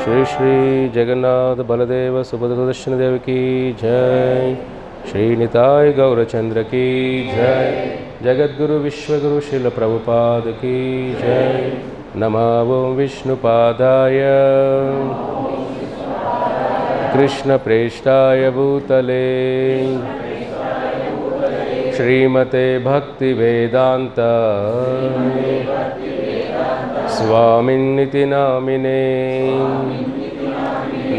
श्री श्री जगन्नाथ बलदेव सुभद्रदर्शन देव की जय। श्री निताय गौरचंद्र की जय। जगद्गुरु विश्वगुरु श्रील प्रभुपाद की जय। नमः ओं विष्णुपादाय कृष्ण प्रेष्ठाय भूतले श्रीमते भक्ति वेदांत स्वामिन्निति नामिने।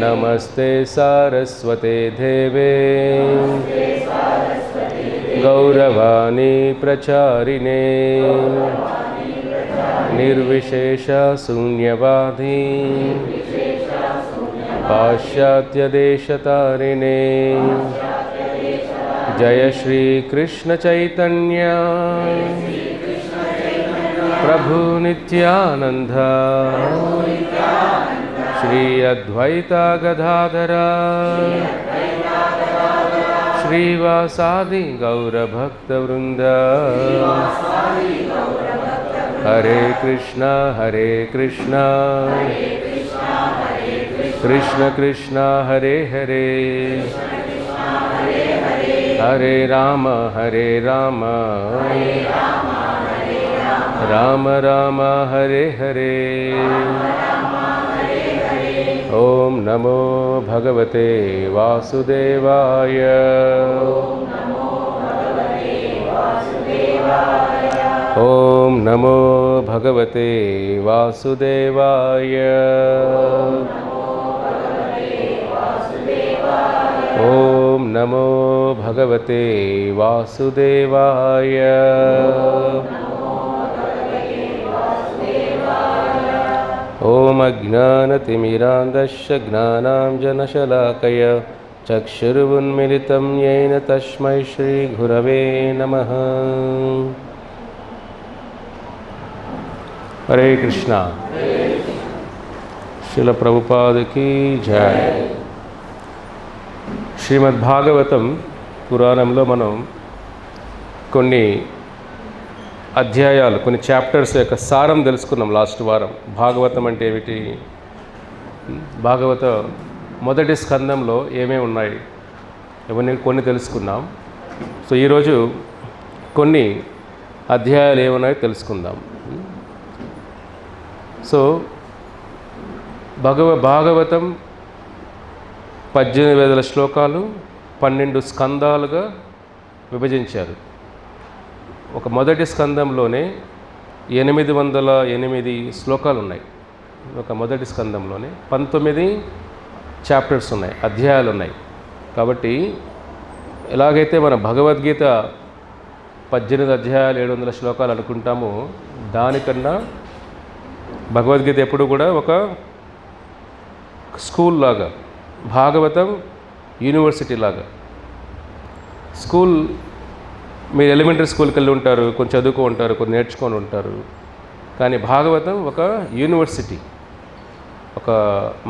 नमस्ते सारस्वते देवे गौरवाणी प्रचारिणे निर्विशेष शून्यवादी पाश्चात्य देशतारिणे। जय श्री कृष्ण चैतन्य प्रभु नित्यानंद श्री अद्वैता गदाधर श्रीवासादि गौरभक्तवृंद। हरे कृष्णा कृष्ण कृष्ण हरे हरे हरे राम राम राम हरे हरे। ओम नमो भगवते वासुदेवाय। ओम नमो भगवते वासुदेवाय। ओम नमो भगवते वासुदेवाय। ओम अज्ञानतिमिरान्धस्य ज्ञानाञ्जनशलाकय चक्षुरुन्मिलितं येन तस्मै श्रीगुरवे नमः। हरे कृष्णा। श्रील प्रभुपाद की जय। శ్రీమద్భాగవతం పురాణంలో మనం కొన్ని అధ్యాయాలు, కొన్ని చాప్టర్స్ యొక్క సారం తెలుసుకున్నాం లాస్ట్ వారం. భాగవతం అంటే ఏమిటి, భాగవత మొదటి స్కందంలో ఏమేమి ఉన్నాయి ఇవన్నీ కొన్ని తెలుసుకున్నాం. సో ఈరోజు కొన్ని అధ్యాయాలు ఏమున్నాయో తెలుసుకుందాం. సో భాగవతం 18,000 శ్లోకాలు 12 స్కందాలుగా విభజించారు. ఒక మొదటి స్కందంలోనే 808 శ్లోకాలు ఉన్నాయి. ఒక మొదటి స్కందంలోనే 19 చాప్టర్స్ ఉన్నాయి, అధ్యాయాలు ఉన్నాయి. కాబట్టి ఎలాగైతే మన భగవద్గీత 18 అధ్యాయాలు 700 శ్లోకాలు అనుకుంటామో, దానికన్నా భగవద్గీత ఎప్పుడు కూడా ఒక స్కూల్ లాగా, భాగవతం యూనివర్సిటీ లాగా. స్కూల్, మీరు ఎలిమెంటరీ స్కూల్కి వెళ్ళి ఉంటారు, కొంచెం చదువుకో ఉంటారు, కొంచెం నేర్చుకొని ఉంటారు. కానీ భాగవతం ఒక యూనివర్సిటీ, ఒక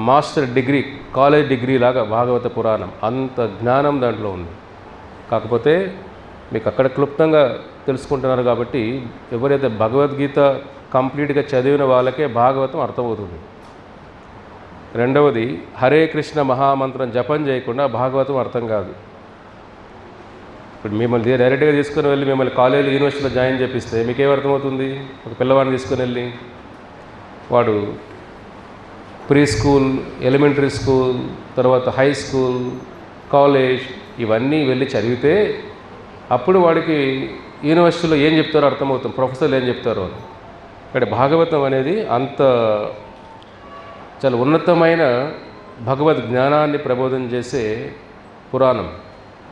మాస్టర్ డిగ్రీ, కాలేజ్ డిగ్రీ లాగా భాగవత పురాణం. అంత జ్ఞానం దాంట్లో ఉంది. కాకపోతే మీకు అక్కడ క్లుప్తంగా తెలుసుకుంటున్నారు కాబట్టి ఎవరైతే భగవద్గీత కంప్లీట్గా చదివిన వాళ్ళకే భాగవతం అర్థమవుతుంది. రెండవది, హరే కృష్ణ మహామంత్రం జపం చేయకుండా భాగవతం అర్థం కాదు. ఇప్పుడు మిమ్మల్ని డైరెక్ట్గా తీసుకుని వెళ్ళి మిమ్మల్ని కాలేజీ యూనివర్సిటీలో జాయిన్ చేపిస్తే మీకేం అర్థమవుతుంది? ఒక పిల్లవాడిని తీసుకుని వెళ్ళి వాడు ప్రీ స్కూల్, ఎలిమెంటరీ స్కూల్, తర్వాత హై స్కూల్, కాలేజ్ ఇవన్నీ వెళ్ళి చదివితే అప్పుడు వాడికి యూనివర్సిటీలో ఏం చెప్తారో అర్థమవుతుంది, ప్రొఫెసర్లు ఏం చెప్తారో అని. ఇక్కడ భాగవతం అనేది అంత చాలా ఉన్నతమైన భగవద్ జ్ఞానాన్ని ప్రబోధన చేసే పురాణం.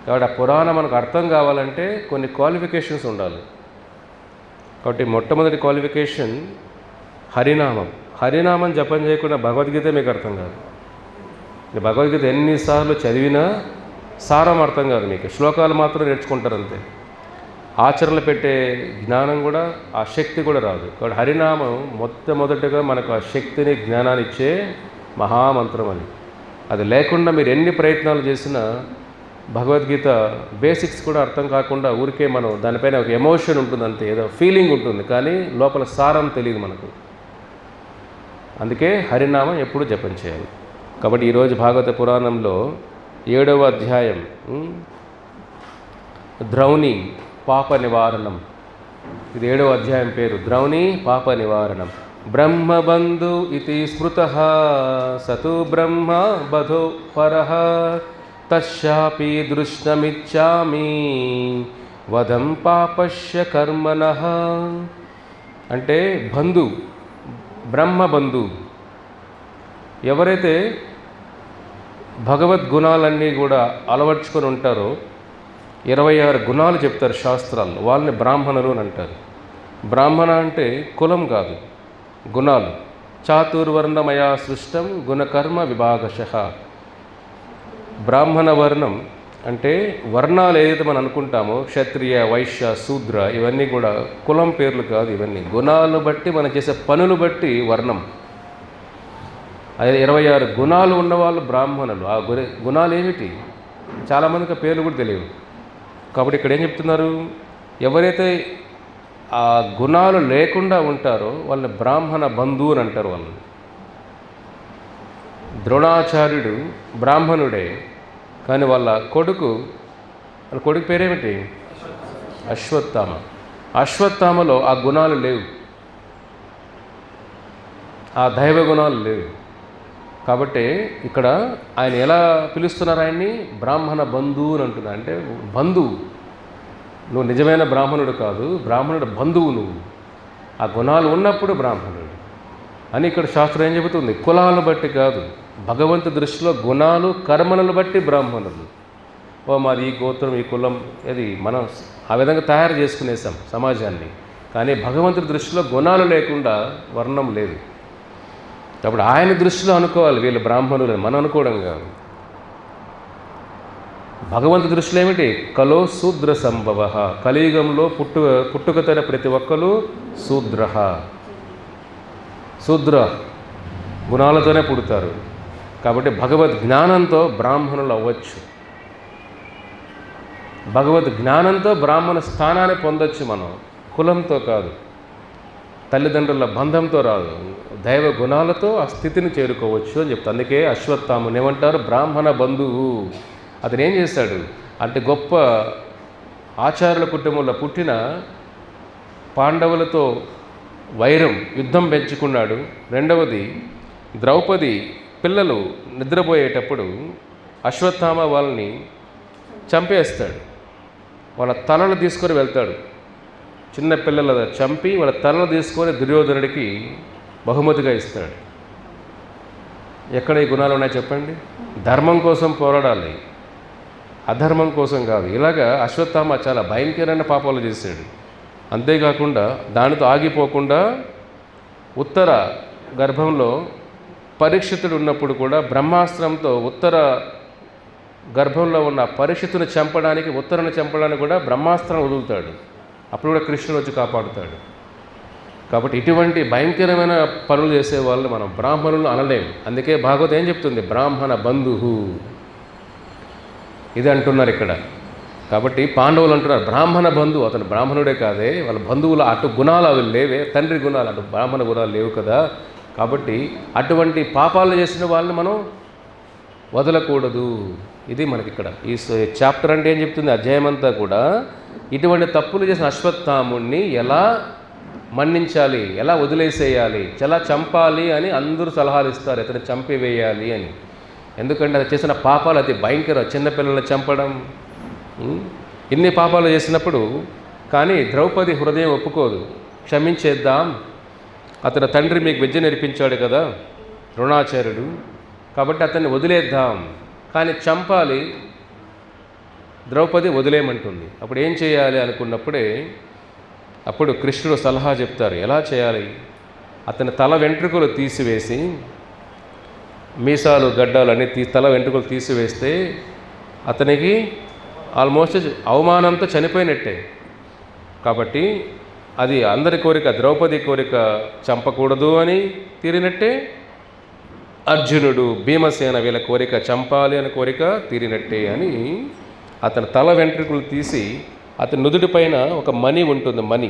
కాబట్టి ఆ పురాణం మనకు అర్థం కావాలంటే కొన్ని క్వాలిఫికేషన్స్ ఉండాలి. కాబట్టి మొట్టమొదటి క్వాలిఫికేషన్ హరినామం. హరినామం జపం చేయకుండా భగవద్గీత మీకు అర్థం కాదు. భగవద్గీత ఎన్నిసార్లు చదివినా సారం అర్థం కాదు. మీకు శ్లోకాలు మాత్రం నేర్చుకుంటారు అంతే. ఆచరణలు పెట్టే జ్ఞానం కూడా, ఆ శక్తి కూడా రాదు. కాబట్టి హరినామం మొట్టమొదటిగా మనకు ఆ శక్తిని, జ్ఞానాన్ని ఇచ్చే మహామంత్రం అది. అది లేకుండా మీరు ఎన్ని ప్రయత్నాలు చేసినా భగవద్గీత బేసిక్స్ కూడా అర్థం కాకుండా ఊరికే మనం దానిపైన ఒక ఎమోషన్ ఉంటుంది అంతే, ఏదో ఫీలింగ్ ఉంటుంది, కానీ లోపల సారం తెలియదు మనకు. అందుకే హరినామం ఎప్పుడు జపం చేయాలి. కాబట్టి ఈరోజు భాగవత పురాణంలో 7వ అధ్యాయం ద్రౌణి పాప నివారణం. ఇది 7వ అధ్యాయం పేరు, ద్రౌణి పాప నివారణం. బ్రహ్మబంధు ఇతి స్మృతః సతు బ్రహ్మ బధో పరః తస్యాపి దృష్టమిచ్చామి వదం పాపస్య కర్మణః. అంటే బంధు, బ్రహ్మబంధు, ఎవరైతే భగవద్గుణాలన్నీ కూడా అలవర్చుకొని ఉంటారో 26 గుణాలు చెప్తారు శాస్త్రాల్లో, వాళ్ళని బ్రాహ్మణులు అని అంటారు. బ్రాహ్మణ అంటే కులం కాదు, గుణాలు. చాతుర్వర్ణమయా సృష్టం గుణకర్మ విభాగశః. బ్రాహ్మణ వర్ణం అంటే వర్ణాలు ఏదైతే మనం అనుకుంటామో, క్షత్రియ వైశ్య శూద్ర, ఇవన్నీ కూడా కులం పేర్లు కాదు, ఇవన్నీ గుణాలను బట్టి మనం చేసే పనులు బట్టి వర్ణం. అదే 26 గుణాలు ఉన్నవాళ్ళు బ్రాహ్మణులు. ఆ గుణాలు ఏమిటి? చాలామందికి పేర్లు కూడా తెలియవు. కాబట్టి ఇక్కడ ఏం చెప్తున్నారు, ఎవరైతే ఆ గుణాలు లేకుండా ఉంటారో వాళ్ళని బ్రాహ్మణ బంధువు అని అంటారు. వాళ్ళని ద్రోణాచార్యుడు బ్రాహ్మణుడే, కానీ వాళ్ళ కొడుకు పేరేమిటి? అశ్వత్థామ. అశ్వత్థామలో ఆ గుణాలు లేవు, ఆ దైవ గుణాలు లేవు. కాబట్టి ఇక్కడ ఆయన ఎలా పిలుస్తున్నారు? ఆయన్ని బ్రాహ్మణ బంధువు అని అంటున్నారు. అంటే బంధువు, నువ్వు నిజమైన బ్రాహ్మణుడు కాదు, బ్రాహ్మణుడు బంధువు నువ్వు. ఆ గుణాలు ఉన్నప్పుడు బ్రాహ్మణుడు అని ఇక్కడ శాస్త్రం ఏం చెబుతుంది? కులాలను బట్టి కాదు, భగవంతు దృష్టిలో గుణాలు కర్మలను బట్టి బ్రాహ్మణులు. ఓ మాది ఈ గోత్రం, ఈ కులం, ఇది మనం ఆ విధంగా తయారు చేసుకునేసాం సమాజాన్ని. కానీ భగవంతుడి దృష్టిలో గుణాలు లేకుండా వర్ణం లేదు. కాబట్టి ఆయన దృష్టిలో అనుకోవాలి వీళ్ళు బ్రాహ్మణులు, మనం అనుకోవడం కాదు. భగవంతు దృష్టిలో ఏమిటి? కలో శూద్ర సంభవ. కలియుగంలో పుట్టుకతోనే ప్రతి ఒక్కరు శూద్ర గుణాలతోనే పుడతారు. కాబట్టి భగవద్ జ్ఞానంతో బ్రాహ్మణులు అవ్వచ్చు. భగవద్ జ్ఞానంతో బ్రాహ్మణ స్థానాన్ని పొందొచ్చు మనం, కులంతో కాదు, తల్లిదండ్రుల బంధంతో రాదు, దైవ గుణాలతో ఆ స్థితిని చేరుకోవచ్చు అని చెప్తాను. అందుకే అశ్వత్థాముని ఏమంటారు? బ్రాహ్మణ బంధువు. అతను ఏం చేశాడు అంటే, గొప్ప ఆచార్యుల కుటుంబంలో పుట్టిన పాండవులతో వైరం, యుద్ధం పెంచుకున్నాడు. రెండవది, ద్రౌపది పిల్లలు నిద్రపోయేటప్పుడు అశ్వత్థామ వాళ్ళని చంపేస్తాడు. వాళ్ళ తలలు తీసుకొని వెళ్తాడు. చిన్న పిల్లల చంపి వాళ్ళ తలలు తీసుకొని దుర్యోధనుడికి బహుమతిగా ఇస్తాడు. ఎక్కడ ఈ గుణాలు ఉన్నాయి చెప్పండి? ధర్మం కోసం పోరాడాలి, అధర్మం కోసం కాదు. ఇలాగా అశ్వత్థామ చాలా భయంకరమైన పాపాలు చేశాడు. అంతేకాకుండా దానితో ఆగిపోకుండా ఉత్తర గర్భంలో పరీక్షితుడు ఉన్నప్పుడు కూడా బ్రహ్మాస్త్రంతో ఉత్తర గర్భంలో ఉన్న పరీక్షితుని చంపడానికి, ఉత్తరను చంపడానికి కూడా బ్రహ్మాస్త్రం వదులుతాడు. అప్పుడు కూడా కృష్ణుడు వచ్చి కాపాడుతాడు. కాబట్టి ఇటువంటి భయంకరమైన పనులు చేసే వాళ్ళు మనం బ్రాహ్మణులు అనలేము. అందుకే భాగవతం ఏం చెప్తుంది? బ్రాహ్మణ బంధువు ఇది అంటున్నారు ఇక్కడ. కాబట్టి పాండవులు అంటున్నారు బ్రాహ్మణ బంధువు. అతను బ్రాహ్మణుడే కాదే, వాళ్ళ బంధువులు అటు గుణాలు అవి లేవే, తండ్రి గుణాలు, అటు బ్రాహ్మణ గుణాలు లేవు కదా. కాబట్టి అటువంటి పాపాలు చేసిన వాళ్ళని మనం వదలకూడదు. ఇది మనకి ఇక్కడ ఈ చాప్టర్ అంటే ఏం చెప్తుంది? అధ్యాయం అంతా కూడా ఇటువంటి తప్పులు చేసిన అశ్వత్థాముణ్ణి ఎలా మన్నించాలి, ఎలా వదిలేసేయాలి, ఎలా చంపాలి అని అందరూ సలహాలు ఇస్తారు. ఇతను చంపివేయాలి అని. ఎందుకంటే అది చేసిన పాపాలు అతి భయంకరం. చిన్నపిల్లల్ని చంపడం, ఇన్ని పాపాలు చేసినప్పుడు కానీ ద్రౌపది హృదయం ఒప్పుకోదు. క్షమించేద్దాం, అతని తండ్రి మీకు విద్య నేర్పించాడు కదా ద్రోణాచార్యుడు, కాబట్టి అతన్ని వదిలేద్దాం, కానీ చంపాలి. ద్రౌపది వదిలేయమంటుంది. అప్పుడు ఏం చేయాలి అనుకున్నప్పుడే అప్పుడు కృష్ణుడు సలహా చెప్తారు ఎలా చేయాలి. అతని తల వెంట్రుకలు తీసివేసి, మీసాలు గడ్డాలు అన్నీ తల వెంట్రుకలు తీసివేస్తే అతనికి ఆల్మోస్ట్ అవమానంతో చనిపోయినట్టే. కాబట్టి అది అందరి కోరిక, ద్రౌపది కోరిక చంపకూడదు అని తీరినట్టే. అర్జునుడు, భీమసేన వీళ్ళ కోరిక చంపాలి అని కోరిక తీరినట్టే అని అతని తల వెంట్రుకలు తీసి అతని నుదుటిపైన ఒక మణి ఉంటుంది, మణి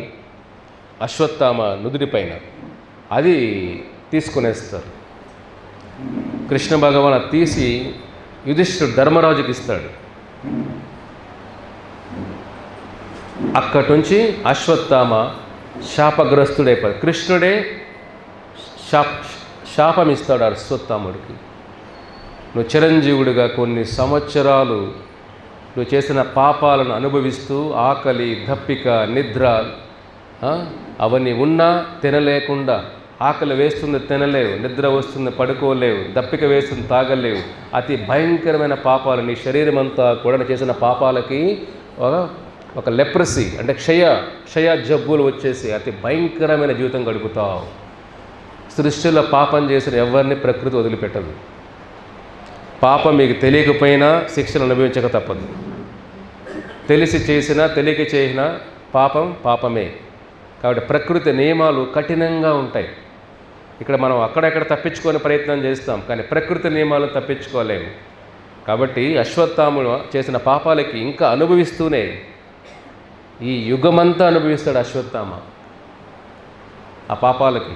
అశ్వత్థామ నుదుటిపైన అది తీసుకునేస్తారు. కృష్ణ భగవాన్ అది తీసి యుధిష్ఠిరుడు ధర్మరాజుకి ఇస్తాడు. అక్కడి నుంచి అశ్వత్థామ శాపగ్రస్తుడైపోయాడు. కృష్ణుడే శాపం ఇస్తాడు అశ్వత్థాముడికి. నువ్వు చిరంజీవుడిగా కొన్ని సంవత్సరాలు నువ్వు చేసిన పాపాలను అనుభవిస్తూ ఆకలి, దప్పిక, నిద్ర అవన్నీ ఉన్నా తినలేకుండా, ఆకలి వేస్తుంది తినలేవు, నిద్ర వస్తుంది పడుకోలేవు, దప్పిక వేస్తుంది తాగలేవు, అతి భయంకరమైన పాపాలు నీ శరీరం అంతా కూడా చేసిన పాపాలకి ఒక లెప్రసీ అంటే క్షయ జబ్బులు వచ్చేసి అతి భయంకరమైన జీవితం గడుపుతావు. సృష్టిలో పాపం చేసిన ఎవరిని ప్రకృతి వదిలిపెట్టదు. పాపం మీకు తెలియకపోయినా శిక్షలు అనుభవించక తప్పదు. తెలిసి చేసినా తెలియక చేసినా పాపమే. కాబట్టి ప్రకృతి నియమాలు కఠినంగా ఉంటాయి. ఇక్కడ మనం అక్కడెక్కడ తప్పించుకొని ప్రయత్నం చేస్తాం, కానీ ప్రకృతి నియమాలను తప్పించుకోలేము. కాబట్టి అశ్వత్థాముడు చేసిన పాపాలకి ఇంకా అనుభవిస్తూనే ఈ యుగమంతా అనుభవిస్తాడు అశ్వత్థామ ఆ పాపాలకి.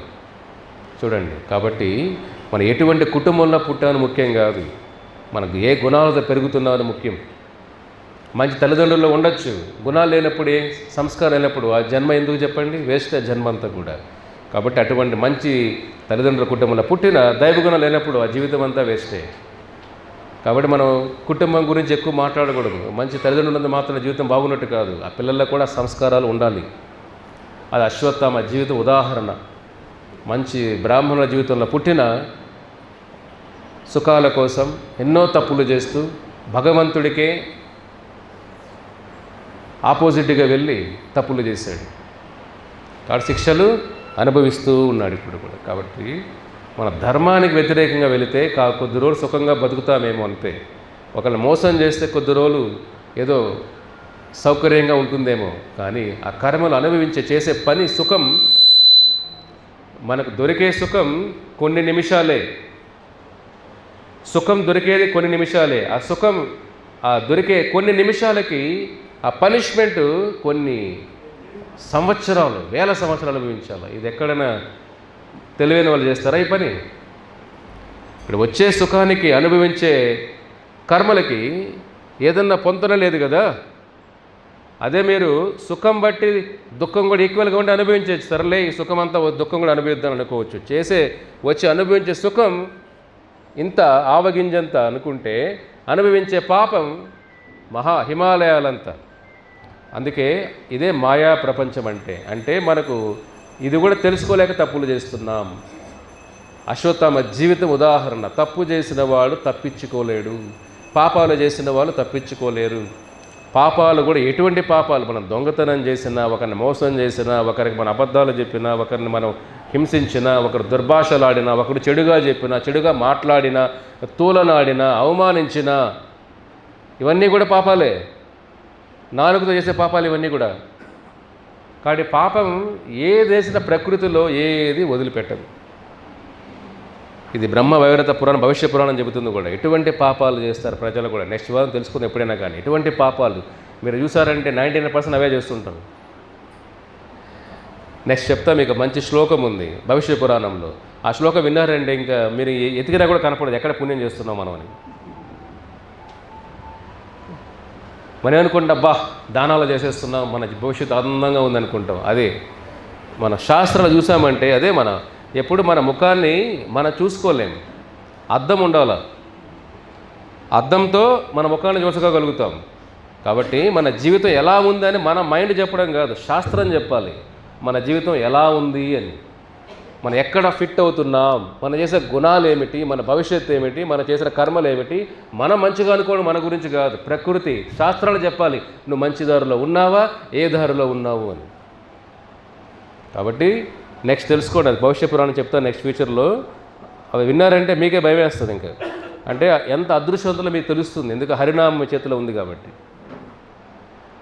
చూడండి, కాబట్టి మనం ఎటువంటి కుటుంబంలో పుట్టాను ముఖ్యం కాదు, మనకు ఏ గుణాలతో పెరుగుతున్నామని ముఖ్యం. మంచి తల్లిదండ్రుల్లో ఉండొచ్చు, గుణాలు లేనప్పుడు ఏ సంస్కారం లేనప్పుడు ఆ జన్మ ఎందుకు చెప్పండి, వేస్ట్ ఆ జన్మ అంతా కూడా. కాబట్టి అటువంటి మంచి తల్లిదండ్రుల కుటుంబంలో పుట్టిన దైవగుణం లేనప్పుడు ఆ జీవితం అంతా వేస్టే. కాబట్టి మనం కుటుంబం గురించి ఎక్కువ మాట్లాడకూడదు. మంచి తల్లిదండ్రులంతా మాత్రం జీవితం బాగున్నట్టు కాదు, ఆ పిల్లల్లో కూడా సంస్కారాలు ఉండాలి. అది అశ్వత్థామ జీవిత ఉదాహరణ. మంచి బ్రాహ్మణుల జీవితంలో పుట్టిన సుఖాల కోసం ఎన్నో తప్పులు చేస్తూ భగవంతుడికే ఆపోజిట్గా వెళ్ళి తప్పులు చేశాడు. కాబట్టి శిక్షలు అనుభవిస్తూ ఉన్నాడు ఇప్పుడు కూడా. కాబట్టి మన ధర్మానికి వ్యతిరేకంగా వెళితే కొద్ది రోజులు సుఖంగా బతుకుతామేమో అంతే. ఒకళ్ళు మోసం చేస్తే కొద్ది రోజులు ఏదో సౌకర్యంగా ఉంటుందేమో, కానీ ఆ కర్మలు చేసే పని సుఖం, మనకు దొరికే సుఖం కొన్ని నిమిషాలే. సుఖం దొరికేది కొన్ని నిమిషాలే. ఆ సుఖం దొరికే కొన్ని నిమిషాలకి ఆ పనిష్మెంట్ కొన్ని సంవత్సరాలు, వేల సంవత్సరాలు అనుభవించాలి. ఇది ఎక్కడైనా తెలివైన వాళ్ళు చేస్తారా ఈ పని? ఇప్పుడు వచ్చే సుఖానికి అనుభవించే కర్మలకి ఏదన్నా పొంతన లేదు కదా. అదే మీరు సుఖం బట్టి దుఃఖం కూడా ఈక్వల్గా ఉండి అనుభవించవచ్చు. సరేలే, ఈ సుఖం అంతా దుఃఖం కూడా అనుభవిద్దాం అనుకోవచ్చు. వచ్చి అనుభవించే సుఖం ఇంత ఆవగింజంత అనుకుంటే అనుభవించే పాపం హిమాలయాలంతా. అందుకే ఇదే మాయా ప్రపంచం అంటే మనకు ఇది కూడా తెలుసుకోలేక తప్పులు చేస్తున్నాం. అశ్వత్థామ జీవితం ఉదాహరణ. తప్పు చేసిన వాడు తప్పించుకోలేడు, పాపాలు చేసిన వాళ్ళు తప్పించుకోలేరు. పాపాలు కూడా ఎటువంటి పాపాలు, మనం దొంగతనం చేసినా, ఒకరిని మోసం చేసినా, ఒకరికి మన అబద్ధాలు చెప్పినా, ఒకరిని మనం హింసించినా, ఒకరు దుర్భాషలాడినా, ఒకరు చెడుగా చెప్పినా, చెడుగా మాట్లాడినా, తూలనాడినా, అవమానించినా, ఇవన్నీ కూడా పాపాలే. నాలుగుతో చేసే పాపాలు ఇవన్నీ కూడా. కాబట్టి పాపం ఏదేసిన ప్రకృతిలో ఏది వదిలిపెట్టదు. ఇది బ్రహ్మ వైవరత పురాణం, భవిష్య పురాణం చెబుతుంది కూడా. ఎటువంటి పాపాలు చేస్తారు ప్రజలు కూడా. నెక్స్ట్ వారం తెలుసుకుంది ఎప్పుడైనా కానీ. ఎటువంటి పాపాలు మీరు చూసారంటే 99% అవే చేస్తుంటారు. నెక్స్ట్ చెప్తా మీకు. మంచి శ్లోకం ఉంది భవిష్య పురాణంలో. ఆ శ్లోకం విన్నారంటే ఇంకా మీరు ఎతికినా కూడా కనపడదు ఎక్కడ పుణ్యం చేస్తున్నాం మనం అని. మనం అనుకుంటాం, అబ్బా దానాలు చేసేస్తున్నాం, మన భవిష్యత్తు ఆనందంగా ఉందనుకుంటాం. అదే మన శాస్త్రాలు చూసామంటే అదే ఎప్పుడు మన ముఖాన్ని మనం చూసుకోలేము. అద్దం ఉండాలి, అద్దంతో మన ముఖాన్ని చూసుకోగలుగుతాం. కాబట్టి మన జీవితం ఎలా ఉందని మన మైండ్ చెప్పడం కాదు, శాస్త్రం చెప్పాలి మన జీవితం ఎలా ఉంది అని. మనం ఎక్కడ ఫిట్ అవుతున్నాం, మనం చేసే గుణాలు ఏమిటి, మన భవిష్యత్తు ఏమిటి, మనం చేసిన కర్మలు ఏమిటి. మనం మంచిగా అనుకోవడం మన గురించి కాదు, ప్రకృతి శాస్త్రాలు చెప్పాలి నువ్వు మంచి దారిలో ఉన్నావా, ఏ దారిలో ఉన్నావు అని. కాబట్టి నెక్స్ట్ తెలుసుకోండి. అది భవిష్య పురాణం చెప్తాను నెక్స్ట్ ఫ్యూచర్లో. అవి విన్నారంటే మీకే భయం వేస్తుంది. ఇంకా అంటే ఎంత అదృష్టవంతులో మీకు తెలుస్తుంది, ఎందుకు హరినామం మీ చేతిలో ఉంది కాబట్టి.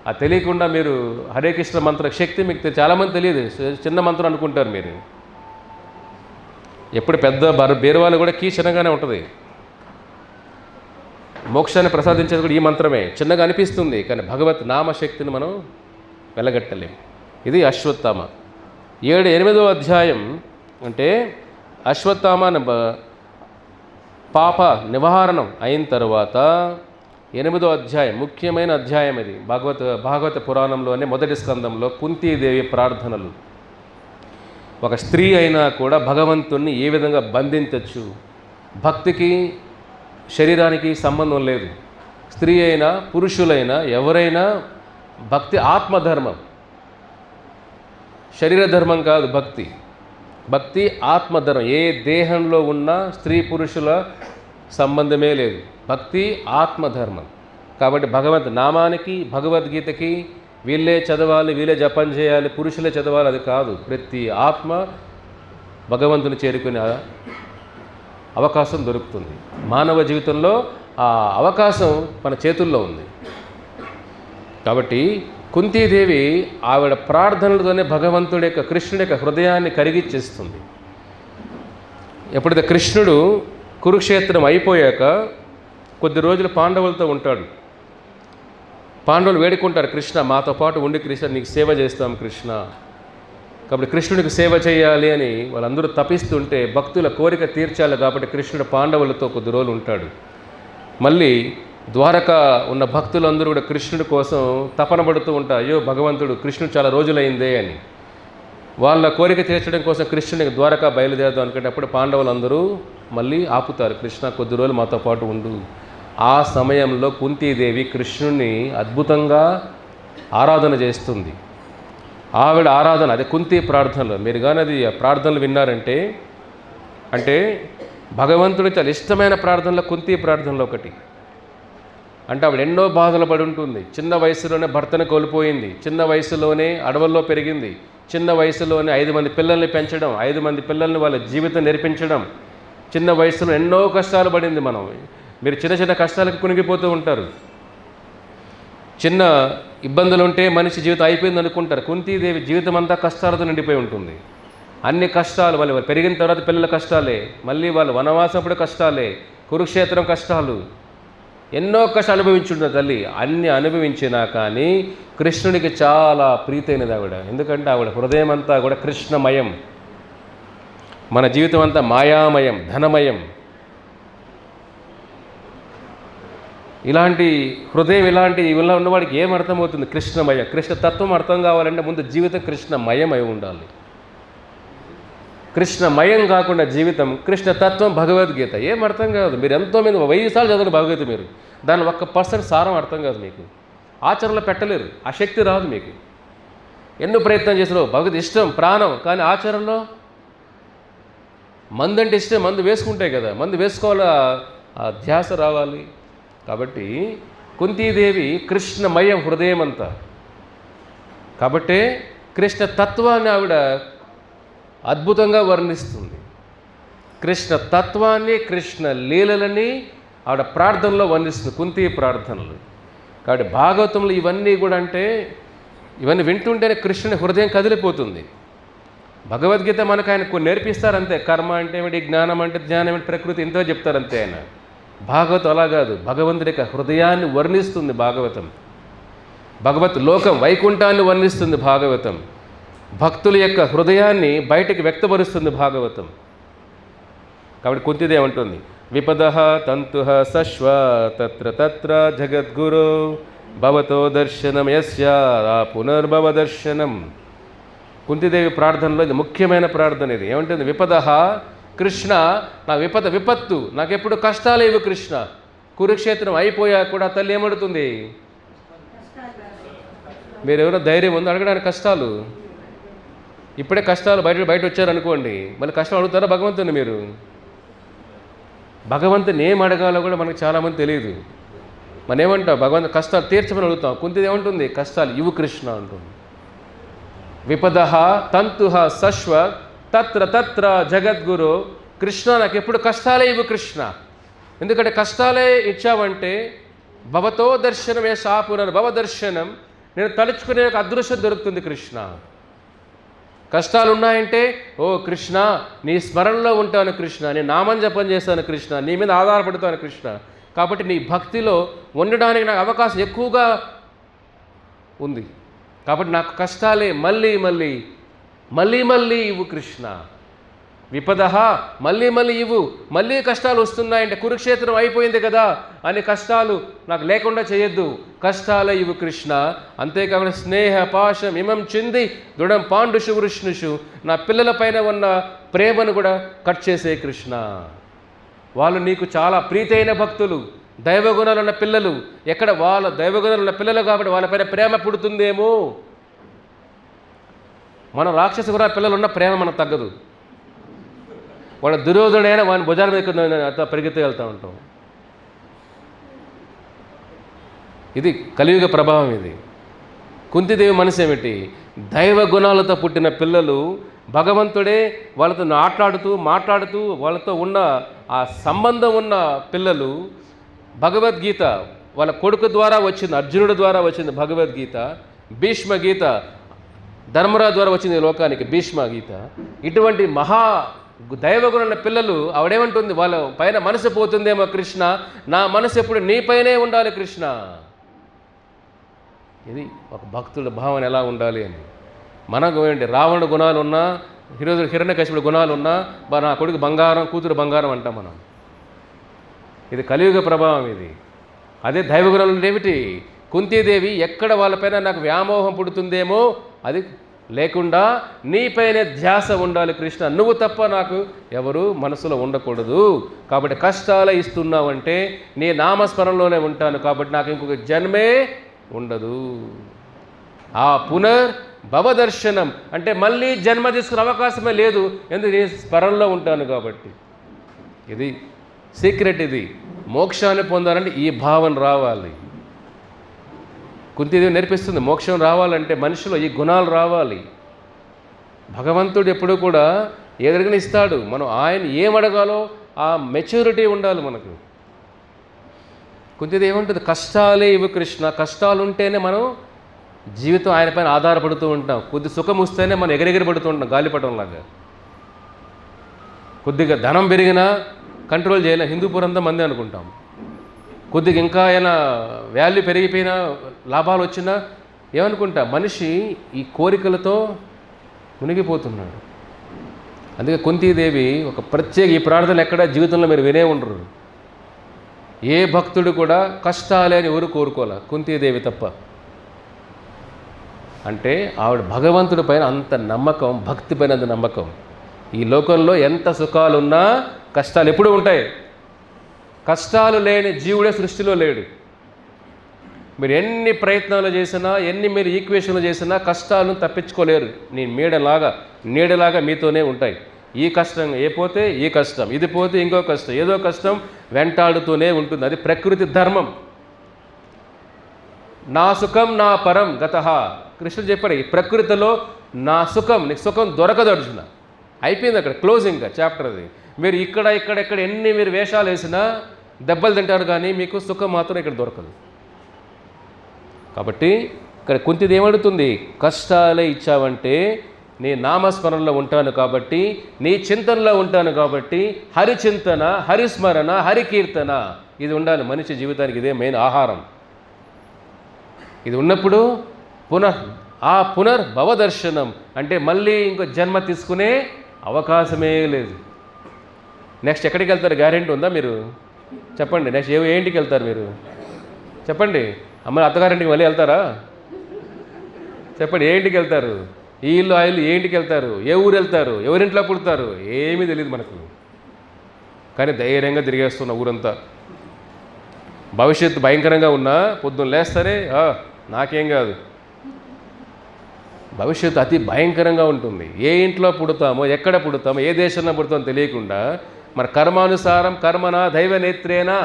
అది తెలియకుండా మీరు హరే కృష్ణ మంత్ర శక్తి మీకు చాలామంది తెలియదు, చిన్న మంత్రం అనుకుంటారు మీరు. ఎప్పుడు పెద్ద బీరువాలు కూడా కీ చిన్నగానే ఉంటుంది. మోక్షాన్ని ప్రసాదించేది కూడా ఈ మంత్రమే. చిన్నగా అనిపిస్తుంది, కానీ భగవత్ నామశక్తిని మనం వెళ్ళగట్టలేం. ఇది అశ్వత్థామ. 8వ అధ్యాయం అంటే అశ్వత్థామ పాప నివారణం అయిన తర్వాత 8వ అధ్యాయం, ముఖ్యమైన అధ్యాయం ఇది భాగవత పురాణంలోనే మొదటి స్కందంలో కుంతీదేవి ప్రార్థనలు. ఒక స్త్రీ అయినా కూడా భగవంతుణ్ణి ఏ విధంగా బంధించవచ్చు. భక్తికి శరీరానికి సంబంధం లేదు. స్త్రీ అయినా పురుషులైనా ఎవరైనా భక్తి ఆత్మధర్మం, శరీర ధర్మం కాదు. భక్తి ఆత్మధర్మం. ఏ దేహంలో ఉన్న స్త్రీ పురుషుల సంబంధమే లేదు. భక్తి ఆత్మధర్మం. కాబట్టి భగవంతు నామానికి, భగవద్గీతకి వీళ్ళే చదవాలి, వీళ్ళే జపం చేయాలి, పురుషులే చదవాలి, అది కాదు. ప్రతి ఆత్మ భగవంతుని చేరుకునే అవకాశం దొరుకుతుంది. మానవ జీవితంలో ఆ అవకాశం మన చేతుల్లో ఉంది. కాబట్టి కుంతీదేవి ఆవిడ ప్రార్థనలతోనే భగవంతుడి యొక్క, కృష్ణుడి యొక్క హృదయాన్ని కరిగిచ్చేస్తుంది. ఎప్పుడైతే కృష్ణుడు కురుక్షేత్రం అయిపోయాక కొద్ది రోజులు పాండవులతో ఉంటాడు. పాండవులు వేడుకుంటారు, కృష్ణ మాతో పాటు ఉండి కృష్ణ నీకు సేవ చేస్తాం కృష్ణ. కాబట్టి కృష్ణుడికి సేవ చేయాలి అని వాళ్ళందరూ తపిస్తుంటే భక్తుల కోరిక తీర్చాలి కాబట్టి కృష్ణుడు పాండవులతో కొద్ది రోజులు ఉంటాడు. మళ్ళీ ద్వారక ఉన్న భక్తులందరూ కూడా కృష్ణుడి కోసం తపన పడుతూ ఉంటారు, అయ్యో భగవంతుడు కృష్ణుడు చాలా రోజులైందే అని. వాళ్ళ కోరిక తీర్చడం కోసం కృష్ణుడికి ద్వారక బయలుదేరదాం అనుకునేటప్పుడు పాండవులందరూ మళ్ళీ ఆపుతారు, కృష్ణ కొద్ది రోజులు మాతో పాటు ఉండు. ఆ సమయంలో కుంతీదేవి కృష్ణుడిని అద్భుతంగా ఆరాధన చేస్తుంది. ఆవిడ ఆరాధన అదే కుంతి ప్రార్థనలు. మీరు కానీ అది ప్రార్థనలు విన్నారంటే, అంటే భగవంతుడికి చాలా ఇష్టమైన ప్రార్థనలో కుంతి ప్రార్థనలో ఒకటి. అంటే ఆవిడ ఎన్నో బాధలు పడి ఉంటుంది. చిన్న వయసులోనే భర్తను కోల్పోయింది, చిన్న వయసులోనే అడవుల్లో పెరిగింది, చిన్న వయసులోనే 5 మంది పిల్లల్ని పెంచడం, 5 మంది పిల్లల్ని వాళ్ళ జీవితం నేర్పించడం, చిన్న వయసులో ఎన్నో కష్టాలు పడింది. మీరు చిన్న చిన్న కష్టాలకు కునిగిపోతూ ఉంటారు. చిన్న ఇబ్బందులు ఉంటే మనిషి జీవితం అయిపోయింది అనుకుంటారు. కుంతీదేవి జీవితం అంతా కష్టాలతో నిండిపోయి ఉంటుంది. అన్ని కష్టాలు, వాళ్ళు పెరిగిన తర్వాత పిల్లల కష్టాలే, మళ్ళీ వాళ్ళు వనవాసప్పుడు కష్టాలే, కురుక్షేత్రం కష్టాలు, ఎన్నో కష్టాలు అనుభవించుంటుంది తల్లి. అన్ని అనుభవించినా కానీ కృష్ణుడికి చాలా ప్రీతైనది ఆవిడ. ఎందుకంటే ఆవిడ హృదయం అంతా కూడా కృష్ణమయం. మన జీవితం అంతా మాయామయం, ధనమయం. ఇలాంటి హృదయం ఇలా ఉన్నవాడికి ఏం అర్థమవుతుంది? కృష్ణమయం. కృష్ణతత్వం అర్థం కావాలంటే ముందు జీవితం కృష్ణమయం అయి ఉండాలి. కృష్ణమయం కాకుండా జీవితం, కృష్ణతత్వం భగవద్గీత ఏం అర్థం కాదు. మీరు ఎంతోమంది 1000 సార్లు చదవండి భగవద్గీత, మీరు దాని 1% సారం అర్థం కాదు మీకు. ఆచరణలో పెట్టలేరు, ఆ శక్తి రాదు మీకు. ఎన్నో ప్రయత్నం చేసినావు, భగవద్ ఇష్టం ప్రాణం, కానీ ఆచరణలో మందు అంటే ఇష్టం, మందు వేసుకుంటే కదా, మందు వేసుకోవాలి, ఆ ధ్యాస రావాలి. కాబట్టి కుంతీదేవి కృష్ణమయం హృదయం అంతా. కాబట్టే కృష్ణ తత్వాన్ని ఆవిడ అద్భుతంగా వర్ణిస్తుంది. కృష్ణ తత్వాన్ని, కృష్ణ లీలలని ఆవిడ ప్రార్థనలో వర్ణిస్తుంది, కుంతి ప్రార్థనలు. కాబట్టి భాగవతంలో ఇవన్నీ కూడా అంటే ఇవన్నీ వింటుంటేనే కృష్ణుని హృదయం కదిలిపోతుంది. భగవద్గీత మనకు ఆయన కొన్ని నేర్పిస్తారంతే. కర్మ అంటే ఏమిటి, జ్ఞానం అంటే జ్ఞానం ఏమిటి, ప్రకృతి ఇంతో చెప్తారంతే ఆయన. భాగవతం అలా కాదు, భగవంతుడి యొక్క హృదయాన్ని వర్ణిస్తుంది భాగవతం. భగవత్ లోకం వైకుంఠాన్ని వర్ణిస్తుంది భాగవతం. భక్తుల యొక్క హృదయాన్ని బయటికి వ్యక్తపరుస్తుంది భాగవతం. కాబట్టి కుంతిదే ఉంటుంది, విపదః తంతుః సశ్వ తత్ర తత్ర జగద్గురో భవతో దర్శనం యస్య పునర్భవ దర్శనం. కుంతిదేవి ప్రార్థనలో ఇది ముఖ్యమైన ప్రార్థన. ఇది ఏమంటుంది? విపదః, కృష్ణ నా విపత్తు, నాకెప్పుడు కష్టాలు ఇవి కృష్ణ. కురుక్షేత్రం అయిపోయా కూడా తల్లి ఏమడుతుంది? మీరు ఎవరో ధైర్యం ఉందో అడగడానికి? కష్టాలు ఇప్పుడే కష్టాలు బయట వచ్చారనుకోండి, మళ్ళీ కష్టం అడుగుతారా భగవంతుని? మీరు భగవంతుని ఏం అడగాలో కూడా మనకు చాలామంది తెలియదు. మనం ఏమంటాం? భగవంతు కష్టాలు తీర్చమని అడుగుతాం. కుంతిది ఏమంటుంది? కష్టాలు ఇవు కృష్ణ అంటుంది. విపదః తంతుః సశ్వ తత్ర తత్ర జగద్గురు. కృష్ణ నాకు ఎప్పుడు కష్టాలే ఇవ్వు కృష్ణ. ఎందుకంటే కష్టాలే ఇచ్చావంటే భవతో దర్శనం యశా పునర్భవ దర్శనం, నేను తలుచుకునే ఒక అదృశ్యం దొరుకుతుంది కృష్ణ. కష్టాలు ఉన్నాయంటే, ఓ కృష్ణ నీ స్మరణలో ఉంటాను కృష్ణ, నీ నామం జపం చేస్తాను కృష్ణ, నీ మీద ఆధారపడతాను కృష్ణ. కాబట్టి నీ భక్తిలో ఉండడానికి నాకు అవకాశం ఎక్కువగా ఉంది. కాబట్టి నాకు కష్టాలే మళ్ళీ మళ్ళీ మళ్ళీ మళ్ళీ ఇవ్వు కృష్ణ. విపదః మళ్ళీ మళ్ళీ ఇవ్వు, మళ్ళీ కష్టాలు వస్తున్నాయంటే కురుక్షేత్రం అయిపోయింది కదా అని కష్టాలు నాకు లేకుండా చేయొద్దు, కష్టాలే ఇవ్వు కృష్ణ. అంతేకాకుండా స్నేహ పాశం ఇమం చింది దృఢం పాండుషు వృష్ణుషు, నా పిల్లల పైన ఉన్న ప్రేమను కూడా కట్ చేసే కృష్ణ. వాళ్ళు నీకు చాలా ప్రీతి అయిన భక్తులు, దైవగుణాలు ఉన్న పిల్లలు. ఎక్కడ వాళ్ళ దైవగుణాలు ఉన్న పిల్లలు కాబట్టి వాళ్ళపైన ప్రేమ పుడుతుందేమో. మన రాక్షస గుణ పిల్లలు ఉన్న ప్రేమ మనకు తగ్గదు. వాళ్ళ దుర్యోధుడైనా వాని భుజాల మీద పరిగెత్తి వెళ్తూ ఉంటాం. ఇది కలియుగ ప్రభావం. ఇది కుంతిదేవి మనసు ఏమిటి? దైవ గుణాలతో పుట్టిన పిల్లలు, భగవంతుడే వాళ్ళతో మాట్లాడుతూ వాళ్ళతో ఉన్న ఆ సంబంధం ఉన్న పిల్లలు. భగవద్గీత వాళ్ళ కొడుకు ద్వారా వచ్చింది, అర్జునుడి ద్వారా వచ్చింది భగవద్గీత. భీష్మ గీత ధర్మరాజు ద్వారా వచ్చింది లోకానికి భీష్మ గీత. ఇటువంటి మహా దైవగుణ పిల్లలు ఆవిడేమంటుంది, వాళ్ళ పైన మనసు పోతుందేమో కృష్ణ, నా మనసు ఎప్పుడు నీపైనే ఉండాలి కృష్ణ. ఇది ఒక భక్తుల భావన ఎలా ఉండాలి అని. మనకు ఏంటి, రావణ గుణాలు ఉన్నా, హిరణ్యకశిపుడి గుణాలు ఉన్నా, నా కొడుకు బంగారం, కూతురు బంగారం అంటాం మనం. ఇది కలియుగ ప్రభావం. ఇది అదే దైవగుణాలు ఏమిటి? కుంతీదేవి ఎక్కడ వాళ్ళపైన నాకు వ్యామోహం పుడుతుందేమో అది లేకుండా నీపైనే ధ్యాస ఉండాలి కృష్ణ, నువ్వు తప్ప నాకు ఎవరు మనసులో ఉండకూడదు. కాబట్టి కష్టాలే ఇస్తున్నావంటే నీ నామస్మరణలోనే ఉంటాను, కాబట్టి నాకు ఇంకొక జన్మే ఉండదు. ఆ భవదర్శనం అంటే మళ్ళీ జన్మ తీసుకునే అవకాశమే లేదు, ఎందుకు నీ స్మరణలో ఉంటాను కాబట్టి. ఇది సీక్రెట్. ఇది మోక్షాన్ని పొందాలంటే ఈ భావన రావాలి. కుంతీదేవి నేర్పిస్తుంది, మోక్షం రావాలంటే మనిషిలో ఈ గుణాలు రావాలి. భగవంతుడు ఎప్పుడూ కూడా ఏదడిగిన ఇస్తాడు, మనం ఆయన ఏమడగాలో ఆ మెచ్యూరిటీ ఉండాలి మనకు. కుంతీదేవి ఏమంటుంది, కష్టాలే ఇవి కృష్ణ, కష్టాలు ఉంటేనే మనం జీవితం ఆయన పైన ఆధారపడుతూ ఉంటాం. కొద్ది సుఖం వస్తేనే మనం ఎగిరెగిరి పడుతూ ఉంటాం గాలిపటంలాగా. కొద్దిగా ధనం పెరిగినా కంట్రోల్ చేయలేం, హిందూపురం అంతా మంది అనుకుంటాం. కొద్దిగా ఇంకా ఏమైనా వాల్యూ పెరిగిపోయినా, లాభాలు వచ్చినా ఏమనుకుంటా, మనిషి ఈ కోరికలతో మునిగిపోతున్నాడు. అందుకే కుంతీదేవి ఒక ప్రత్యేక ఈ ప్రార్థన ఎక్కడ జీవితంలో మీరు వినే ఉండరు. ఏ భక్తుడు కూడా కష్టాలే అని ఎవరు కోరుకోలే, కుంతీదేవి తప్ప. అంటే ఆవిడ భగవంతుడి పైన అంత నమ్మకం, భక్తి పైన అంత నమ్మకం. ఈ లోకంలో ఎంత సుఖాలున్నా కష్టాలు ఎప్పుడూ ఉంటాయి. కష్టాలు లేని జీవుడే సృష్టిలో లేడు. మీరు ఎన్ని ప్రయత్నాలు చేసినా, ఎన్ని మీరు ఈక్వేషన్లు చేసినా కష్టాలను తప్పించుకోలేరు. నీ నీడలాగా మీతోనే ఉంటాయి. ఈ కష్టం పోతే ఈ కష్టం, ఇది పోతే ఇంకో కష్టం, ఏదో కష్టం వెంటాడుతూనే ఉంటుంది. అది ప్రకృతి ధర్మం. నా సుఖం నా పరం గతః, కృష్ణుడు చెప్పాడు. ఈ ప్రకృతిలో నా సుఖం, నీకు సుఖం దొరకదు అర్జున. అయిపోయింది అక్కడ, క్లోజింగ్ చాప్టర్ అది. మీరు ఇక్కడ ఎన్ని మీరు వేషాలు వేసినా దెబ్బలు తింటారు, కానీ మీకు సుఖం మాత్రం ఇక్కడ దొరకదు. కాబట్టి ఇక్కడ కుంతిది ఏమడుతుంది, కష్టాలే ఇచ్చావంటే నీ నామస్మరణలో ఉంటాను కాబట్టి, నీ చింతనలో ఉంటాను కాబట్టి, హరిచింతన, హరిస్మరణ, హరికీర్తన ఇది ఉండాలి మనిషి జీవితానికి. ఇదే మెయిన్ ఆహారం. ఇది ఉన్నప్పుడు పునర్భవదర్శనం అంటే మళ్ళీ ఇంకో జన్మ తీసుకునే అవకాశమే లేదు. నెక్స్ట్ ఎక్కడికి వెళ్తారు? గ్యారెంటీ ఉందా? మీరు చెప్పండి. నెక్స్ట్ ఏ ఇంటికి వెళ్తారు మీరు? చెప్పండి. అమ్మాయి అత్తగారింటికి మళ్ళీ వెళ్తారా? చెప్పండి. ఏ ఇంటికి వెళ్తారు? ఈ ఇల్లు ఆ ఇల్లు ఏ ఇంటికి వెళ్తారు? ఏ ఊరు వెళ్తారు? ఎవరింట్లో పుడతారు? ఏమీ తెలియదు మనకు. కానీ ధైర్యంగా తిరిగేస్తున్న ఊరంతా. భవిష్యత్తు భయంకరంగా ఉన్నా పొద్దున్న లేస్తారే నాకేం కాదు. భవిష్యత్తు అతి భయంకరంగా ఉంటుంది. ఏ ఇంట్లో పుడతామో, ఎక్కడ పుడతామో, ఏ దేశంలో పుడతామో తెలియకుండా మన కర్మానుసారం కర్మనా దైవ నేత్రేనా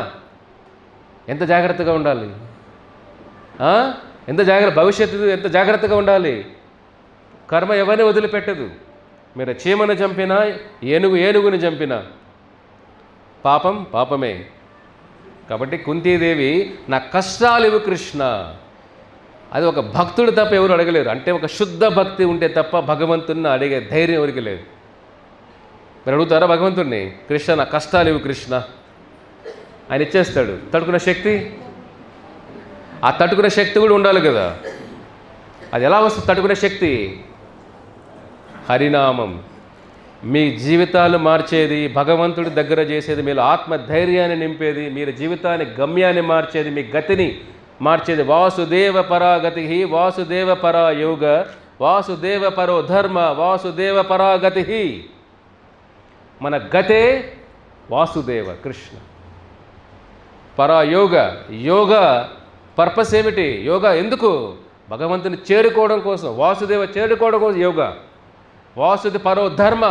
ఎంత జాగ్రత్తగా ఉండాలి. భవిష్యత్తు ఎంత జాగ్రత్తగా ఉండాలి. కర్మ ఎవరిని వదిలిపెట్టదు. మీరు చీమను చంపినా, ఏనుగుని చంపినా పాపం పాపమే. కాబట్టి కుంతీదేవి నా కష్టాలు ఇవి కృష్ణ, అది ఒక భక్తుడు తప్ప ఎవరు అడగలేరు. అంటే ఒక శుద్ధ భక్తి ఉంటే తప్ప భగవంతుడిని అడిగే ధైర్యం ఎవరికి లేదు. మీరు అడుగుతారా భగవంతుడిని, కృష్ణ నా కష్టాలు ఇవి కృష్ణ, ఆయన ఇచ్చేస్తాడు. తట్టుకునే శక్తి, ఆ తట్టుకునే శక్తి కూడా ఉండాలి కదా. అది ఎలా వస్తుంది తట్టుకునే శక్తి? హరినామం. మీ జీవితాలు మార్చేది, భగవంతుడి దగ్గర చేసేది, మీలో ఆత్మధైర్యాన్ని నింపేది, మీరు జీవితాన్ని గమ్యాన్ని మార్చేది, మీ గతిని మార్చేది వాసుదేవ పరాగతి, వాసుదేవ పరా యోగ, వాసుదేవ పరో ధర్మ, వాసుదేవ పరాగతి. మన గతే వాసుదేవ కృష్ణ. పరాయోగ, యోగ పర్పస్ ఏమిటి? యోగా ఎందుకు? భగవంతుని చేరుకోవడం కోసం, వాసుదేవ చేరుకోవడం కోసం యోగా. వాసుదేవ పరో ధర్మ,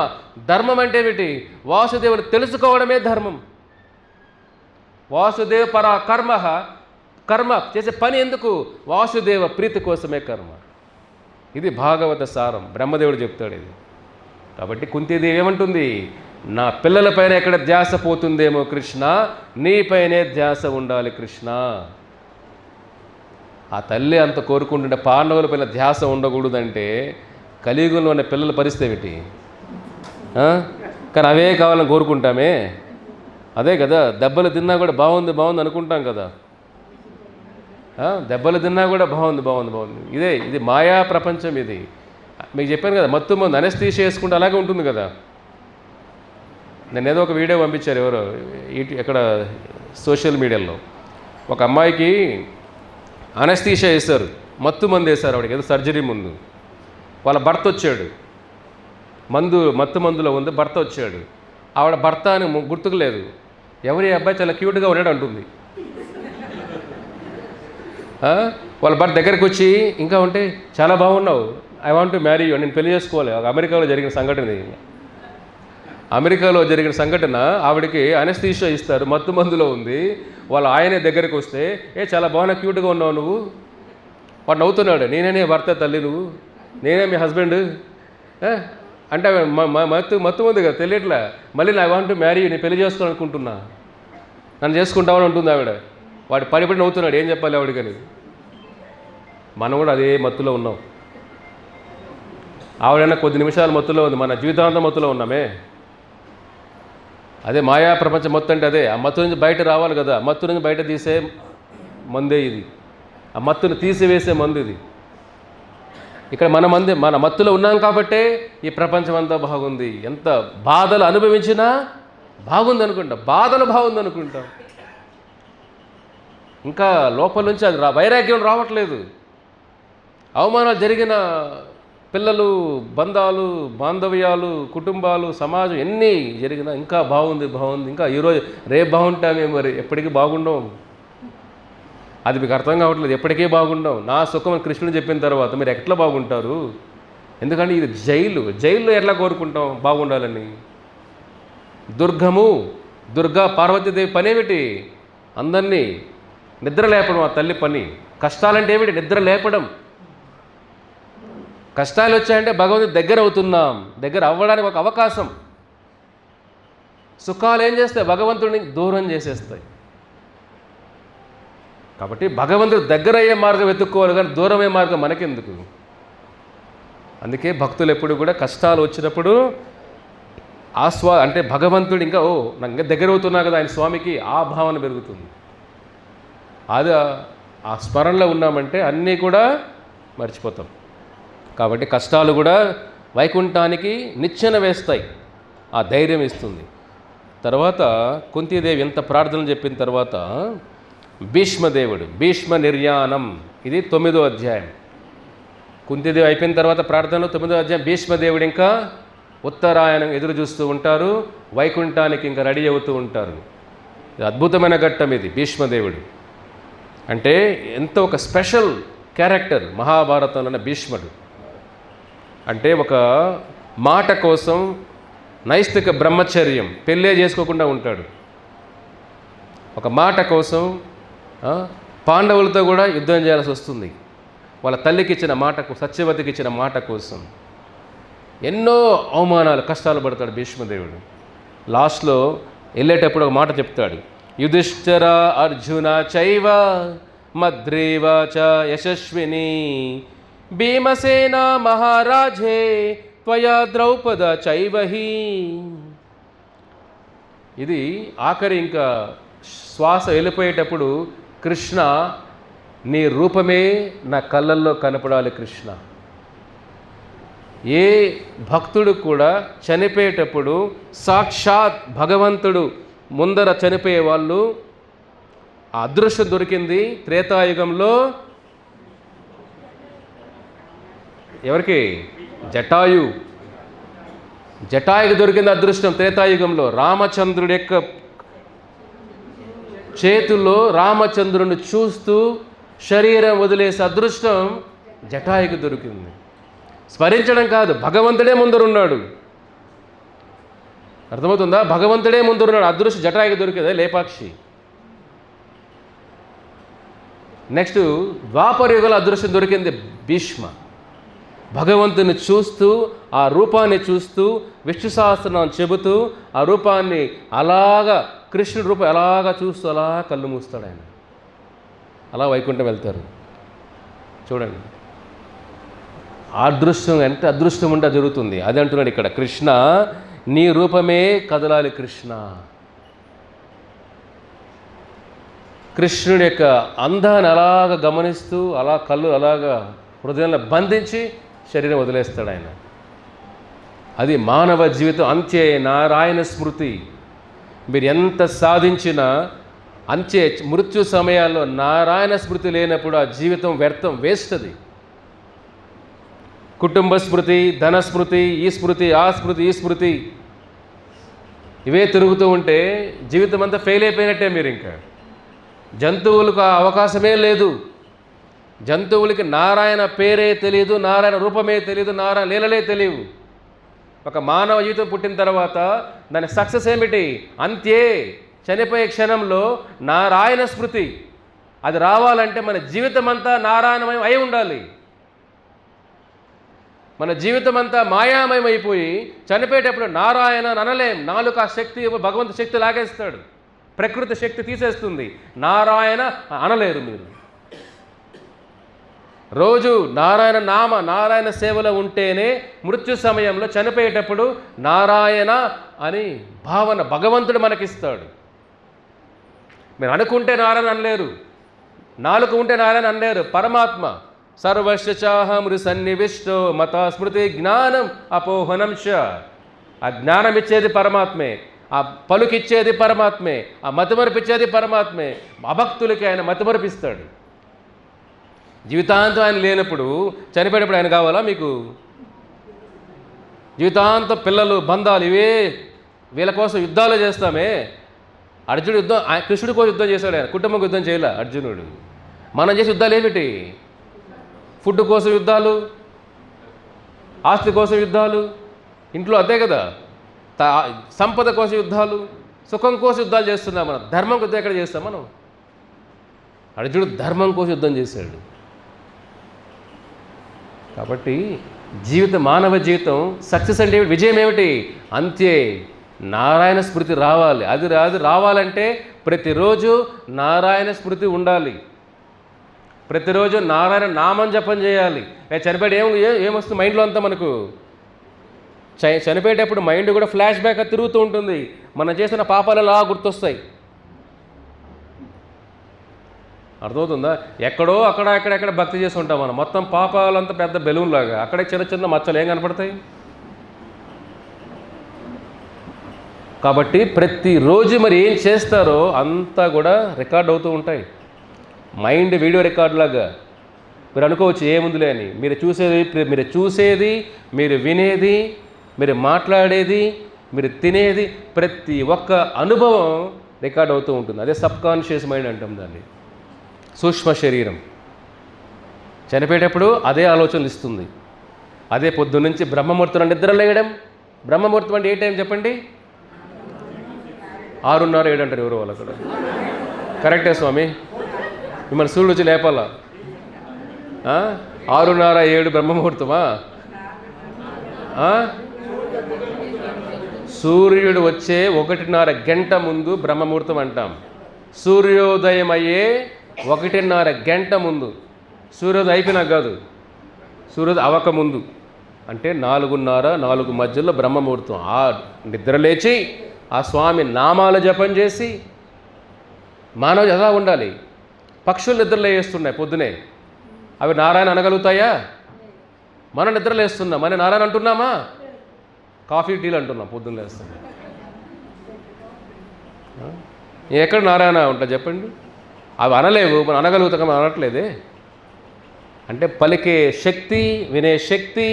ధర్మం అంటే ఏమిటి? వాసుదేవుని తెలుసుకోవడమే ధర్మం. వాసుదేవ పరా కర్మ, కర్మ చేసే పని ఎందుకు? వాసుదేవ ప్రీతి కోసమే కర్మ. ఇది భాగవత సారం, బ్రహ్మదేవుడు చెప్తాడు ఇది. కాబట్టి కుంతీదేవి ఏమంటుంది? నా పిల్లలపైన ఎక్కడ ధ్యాస పోతుందేమో కృష్ణ, నీపైనే ధ్యాస ఉండాలి కృష్ణ. ఆ తల్లి అంత కోరుకుంటుంటే పాండవులపైన ధ్యాస ఉండకూడదంటే కలియుగంలో ఉన్న పిల్లల పరిస్థితి ఏమిటి? కానీ అవే కావాలని కోరుకుంటామే. అదే కదా, దెబ్బలు తిన్నా కూడా బాగుంది బాగుంది అనుకుంటాం కదా. దెబ్బలు తిన్నా కూడా బాగుంది బాగుంది బాగుంది. ఇది మాయా ప్రపంచం. ఇది మీకు చెప్పాను కదా, మత్తు మందు అనస్థీషియా వేసుకుంటే అలాగే ఉంటుంది కదా. నేను ఏదో ఒక వీడియో పంపించారు ఎవరో ఇక్కడ సోషల్ మీడియాలో. ఒక అమ్మాయికి అనస్థీషియా వేశారు, మత్తు మందు వేశారు ఆవిడకి, ఏదో సర్జరీ ముందు. వాళ్ళ భర్త వచ్చాడు, మత్తు మందులో ఉంది, భర్త వచ్చాడు. ఆవిడ భర్త అని గుర్తుకు లేదు. ఎవరి అబ్బాయి చాలా క్యూట్గా ఉన్నాడు అంటుంది. వాళ్ళ భర్త దగ్గరికి వచ్చి ఇంకా ఉంటే చాలా బాగున్నావు, I want to marry you, నేను పెళ్లి చేసుకోవాలి. అమెరికాలో జరిగిన సంఘటన ఇది. అమెరికాలో జరిగిన సంఘటన. ఆవిడకి అనస్థీషియా ఇస్తారు, మత్తు మందులో ఉంది. వాళ్ళ ఆయనే దగ్గరికి వస్తే, చాలా బాగా క్యూట్గా ఉన్నావు నువ్వు. వాడు నవ్వుతున్నాడు, నేనే భర్త తల్లి, నువ్వు నేనే మీ హస్బెండ్ అంటే మత్తు మందు కదా తెలియట్లా. మళ్ళీ I want to marry you, నేను పెళ్లి చేసుకోవాలనుకుంటున్నా, నన్ను చేసుకుంటామని ఉంటుంది ఆవిడ. వాడు పడిపడి నవ్వుతున్నాడు, ఏం చెప్పాలి ఆవిడకని. మనం కూడా అదే మత్తులో ఉన్నాం. ఆవిడైనా కొద్ది నిమిషాలు మత్తులో ఉంది, మన జీవితాంతం మత్తులో ఉన్నామే. అదే మాయా ప్రపంచం మత్తు అంటే అదే. ఆ మత్తు నుంచి బయట రావాలి కదా. మత్తు నుంచి బయట తీసే మందే ఇది. ఆ మత్తును తీసివేసే మందు ఇది. ఇక్కడ మన మత్తులో ఉన్నాం కాబట్టే ఈ ప్రపంచం అంతా బాగుంది. ఎంత బాధలు అనుభవించినా బాగుంది అనుకుంటాం, బాధలు బాగుంది అనుకుంటాం. ఇంకా లోపల నుంచి అది వైరాగ్యం రావట్లేదు. అవమానాలు జరిగిన పిల్లలు, బంధాలు, బాంధవ్యాలు, కుటుంబాలు, సమాజం ఎన్ని జరిగినా ఇంకా బాగుంది బాగుంది, ఇంకా ఈరోజు రేపు బాగుంటామే, మరి ఎప్పటికీ బాగుండం. అది మీకు అర్థం కావట్లేదు. ఎప్పటికీ బాగుండం. నా సుఖం అని కృష్ణుడు చెప్పిన తర్వాత మీరు ఎట్లా బాగుంటారు? ఎందుకంటే ఇది జైల్లో ఎట్లా కోరుకుంటాం బాగుండాలని? దుర్గా పార్వతీదేవి పని ఏమిటి? అందరినీ నిద్ర లేపడం ఆ తల్లి పని. కష్టాలంటే ఏమిటి? నిద్ర లేపడం. కష్టాలు వచ్చాయంటే భగవంతుడి దగ్గర అవుతున్నాం, దగ్గర అవ్వడానికి ఒక అవకాశం. సుఖాలు ఏం చేస్తాయి? భగవంతుడిని దూరం చేసేస్తాయి. కాబట్టి భగవంతుడి దగ్గర అయ్యే మార్గం వెతుక్కోవాలి, కానీ దూరం అయ్యే మార్గం మనకెందుకు? అందుకే భక్తులు ఎప్పుడు కూడా కష్టాలు వచ్చినప్పుడు అంటే భగవంతుడు ఇంకా నాకు ఇంకా దగ్గర అవుతున్నా కదా ఆయన స్వామికి, ఆ భావన పెరుగుతుంది. అది ఆ స్మరణలో ఉన్నామంటే అన్నీ కూడా మర్చిపోతాం. కాబట్టి కష్టాలు కూడా వైకుంఠానికి నిచ్చెన వేస్తాయి, ఆ ధైర్యం ఇస్తుంది. తర్వాత కుంతీదేవి ఎంత ప్రార్థనలు చెప్పిన తర్వాత భీష్మదేవుడు, భీష్మ నిర్యాణం, ఇది 9వ అధ్యాయం. కుంతీదేవి అయిపోయిన తర్వాత ప్రార్థనలో 9వ అధ్యాయం. భీష్మదేవుడు ఇంకా ఉత్తరాయణం ఎదురు చూస్తూ ఉంటారు, వైకుంఠానికి ఇంకా రెడీ అవుతూ ఉంటారు. ఇది అద్భుతమైన ఘట్టం ఇది. భీష్మదేవుడు అంటే ఎంతో ఒక స్పెషల్ క్యారెక్టర్ మహాభారతంలోనే భీష్ముడు. అంటే ఒక మాట కోసం నైష్టిక బ్రహ్మచర్యం, పెళ్ళే చేసుకోకుండా ఉంటాడు. ఒక మాట కోసం పాండవులతో కూడా యుద్ధం చేయాల్సి వస్తుంది. వాళ్ళ తల్లికి ఇచ్చిన మాటకు, సత్యవతికి ఇచ్చిన మాట కోసం ఎన్నో అవమానాలు, కష్టాలు పడతాడు భీష్మదేవుడు. లాస్ట్లో వెళ్ళేటప్పుడు ఒక మాట చెప్తాడు, యుధిష్ఠిర అర్జున చైవ మద్రేవ చ యశస్విని భీమసేన మహారాజే త్వయా ద్రౌపద చైవహి. ఇది ఆఖరి ఇంకా శ్వాస వెళ్ళిపోయేటప్పుడు, కృష్ణ నీ రూపమే నా కళ్ళల్లో కనపడాలి కృష్ణ. ఏ భక్తుడు కూడా చనిపోయేటప్పుడు సాక్షాత్ భగవంతుడు ముందర చనిపోయే వాళ్ళు ఆ అదృష్టం దొరికింది త్రేతాయుగంలో ఎవరికి? జటాయుకి దొరికింది అదృష్టం త్రేతాయుగంలో. రామచంద్రుడి యొక్క చేతుల్లో రామచంద్రుని చూస్తూ శరీరం వదిలేసే అదృష్టం జటాయుకి దొరికింది. స్మరించడం కాదు, భగవంతుడే ముందరున్నాడు. అర్థమవుతుందా? భగవంతుడే ముందరున్నాడు. అదృష్టం జటాయుకి దొరికింది, లేపాక్షి. నెక్స్ట్ ద్వాపర యుగంలో అదృష్టం దొరికింది భీష్మ. భగవంతుని చూస్తూ ఆ రూపాన్ని చూస్తూ విష్ణు సహస్రనామం చెబుతూ ఆ రూపాన్ని అలాగా కృష్ణుడి రూపం అలాగా చూస్తూ అలా కళ్ళు మూస్తాడు ఆయన. అలా వైకుంఠం వెళ్తారు. చూడండి, అదృష్టం అంటే అదృష్టం ఉంటే జరుగుతుంది. అది అంటున్నాడు ఇక్కడ, కృష్ణ నీ రూపమే కదలాలి కృష్ణ. కృష్ణుడి యొక్క అందాన్ని అలాగ గమనిస్తూ అలా కళ్ళు అలాగా హృదయంలో బంధించి శరీరం వదిలేస్తాడు ఆయన. అది మానవ జీవితం. అంతే నారాయణ స్మృతి. మీరు ఎంత సాధించినా అంతే మృత్యు సమయాల్లో నారాయణ స్మృతి లేనప్పుడు ఆ జీవితం వ్యర్థం, వేస్ట్. అది కుటుంబ స్మృతి, ధన స్మృతి, ఈ స్మృతి, ఆ స్మృతి, ఈ స్మృతి ఇవే తిరుగుతూ ఉంటే జీవితం అంతా ఫెయిల్ అయిపోయినట్టే. మీరు ఇంకా జంతువులకు ఆ అవకాశమే లేదు. జంతువులకి నారాయణ పేరే తెలియదు, నారాయణ రూపమే తెలియదు, నారాయణ లీలలే తెలియవు. ఒక మానవ జీవితం పుట్టిన తర్వాత దాని సక్సెస్ ఏమిటి? అంతే చనిపోయే క్షణంలో నారాయణ స్మృతి. అది రావాలంటే మన జీవితం అంతా నారాయణమయం అయి ఉండాలి. మన జీవితం అంతా మాయామయం అయిపోయి చనిపోయేటప్పుడు నారాయణ అనలేం. నాలుక శక్తి భగవంతు శక్తి లాగేస్తాడు, ప్రకృతి శక్తి తీసేస్తుంది. నారాయణ అనలేరు మీరు. రోజు నారాయణ నామ నారాయణ సేవలో ఉంటేనే మృత్యు సమయంలో చనిపోయేటప్పుడు నారాయణ అని భావన భగవంతుడు మనకిస్తాడు. మీరు అనుకుంటే నారాయణ అనలేరు, నాలుక ఉంటే నారాయణ అనలేరు. పరమాత్మ సర్వస్య చాహమృ సన్నివిష్టో మత స్మృతి జ్ఞానం అపోహనం చ. ఆ జ్ఞానం ఇచ్చేది పరమాత్మే, ఆ పలుకిచ్చేది పరమాత్మే, ఆ మతిమరిపిచ్చేది పరమాత్మే. అభక్తులకి ఆయన మతిమరిపిస్తాడు. జీవితాంతం ఆయన లేనప్పుడు చనిపోయేటప్పుడు ఆయన కావాలా మీకు? జీవితాంతం పిల్లలు, బంధాలు ఇవే, వీళ్ళ కోసం యుద్ధాలు చేస్తామే. అర్జునుడు యుద్ధం, కృష్ణుడి కోసం యుద్ధం చేశాడు ఆయన, కుటుంబం యుద్ధం చేయలే అర్జునుడు. మనం చేసే యుద్ధాలు ఏమిటి? ఫుడ్ కోసం యుద్ధాలు, ఆస్తి కోసం యుద్ధాలు, ఇంట్లో అదే కదా, సంపద కోసం యుద్ధాలు, సుఖం కోసం యుద్ధాలు చేస్తున్నాం. మనం ధర్మం యుద్ధం ఎక్కడ చేస్తాం మనం? అర్జునుడు ధర్మం కోసం యుద్ధం చేశాడు. కాబట్టి మానవ జీవితం సక్సెస్ అంటే విజయం ఏమిటి? అంతే నారాయణ స్మృతి రావాలి. అది రావాలంటే ప్రతిరోజు నారాయణ స్మృతి ఉండాలి. ప్రతిరోజు నారాయణ నామం జపం చేయాలి. చనిపోయి ఏమొస్తుంది మైండ్లో అంతా మనకు? చనిపోయేటప్పుడు మైండ్ కూడా ఫ్లాష్ బ్యాక్ తిరుగుతూ ఉంటుంది. మనం చేసిన పాపాలు అలా గుర్తొస్తాయి. అర్థమవుతుందా? ఎక్కడో అక్కడెక్కడ భక్తి చేసి ఉంటాం మనం. మొత్తం పాపాలంతా పెద్ద బెలూన్ లాగా, అక్కడే చిన్న చిన్న మచ్చలు ఏం కనపడతాయి? కాబట్టి ప్రతిరోజు మరి ఏం చేస్తారో అంతా కూడా రికార్డ్ అవుతూ ఉంటాయి. మైండ్ వీడియో రికార్డ్ లాగా. మీరు అనుకోవచ్చు ఏముందిలే అని. మీరు చూసేది, మీరు వినేది, మీరు మాట్లాడేది, మీరు తినేది, ప్రతి ఒక్క అనుభవం రికార్డ్ అవుతూ ఉంటుంది. అదే సబ్కాన్షియస్ మైండ్ అంటాం దాన్ని. సూక్ష్మ శరీరం చనిపోయేటప్పుడు అదే ఆలోచనలు ఇస్తుంది. అదే పొద్దున్నుంచి బ్రహ్మముహూర్తం నిద్ర లేయడం. బ్రహ్మముహూర్తం అంటే ఏ టైం చెప్పండి? 6:30, 7 అంటారు ఎవరు వాళ్ళు అక్కడ. కరెక్టే స్వామి, మిమ్మల్ని సూర్యుడు వచ్చి లేపాలా? 6:30, 7 బ్రహ్మముహూర్తమా? సూర్యుడు వచ్చే 1:30 గంట ముందు బ్రహ్మముహూర్తం అంటాం. సూర్యోదయం అయ్యే 1:30 గంట ముందు. సూర్యోదయం అయిపోయినాక కాదు, సూర్యోదయం అవ్వకముందు అంటే 4:30, 4 మధ్యలో బ్రహ్మముహూర్తం. ఆ నిద్రలేచి ఆ స్వామి నామాలు జపం చేసి మానవుడు ఎలా ఉండాలి? పక్షులు నిద్రలేస్తున్నాయి పొద్దునే, అవి నారాయణ అనగలుగుతాయా? మనం నిద్రలేస్తున్నాం, మన నారాయణ అంటున్నామా? కాఫీ టీలు అంటున్నాం పొద్దున్న లేస్తున్నాం. ఎక్కడ నారాయణ ఉంటా చెప్పండి? అవి అనలేవు, మనం అనగలుగుతాం, అనట్లేదే. అంటే పలికే శక్తి, వినే శక్తి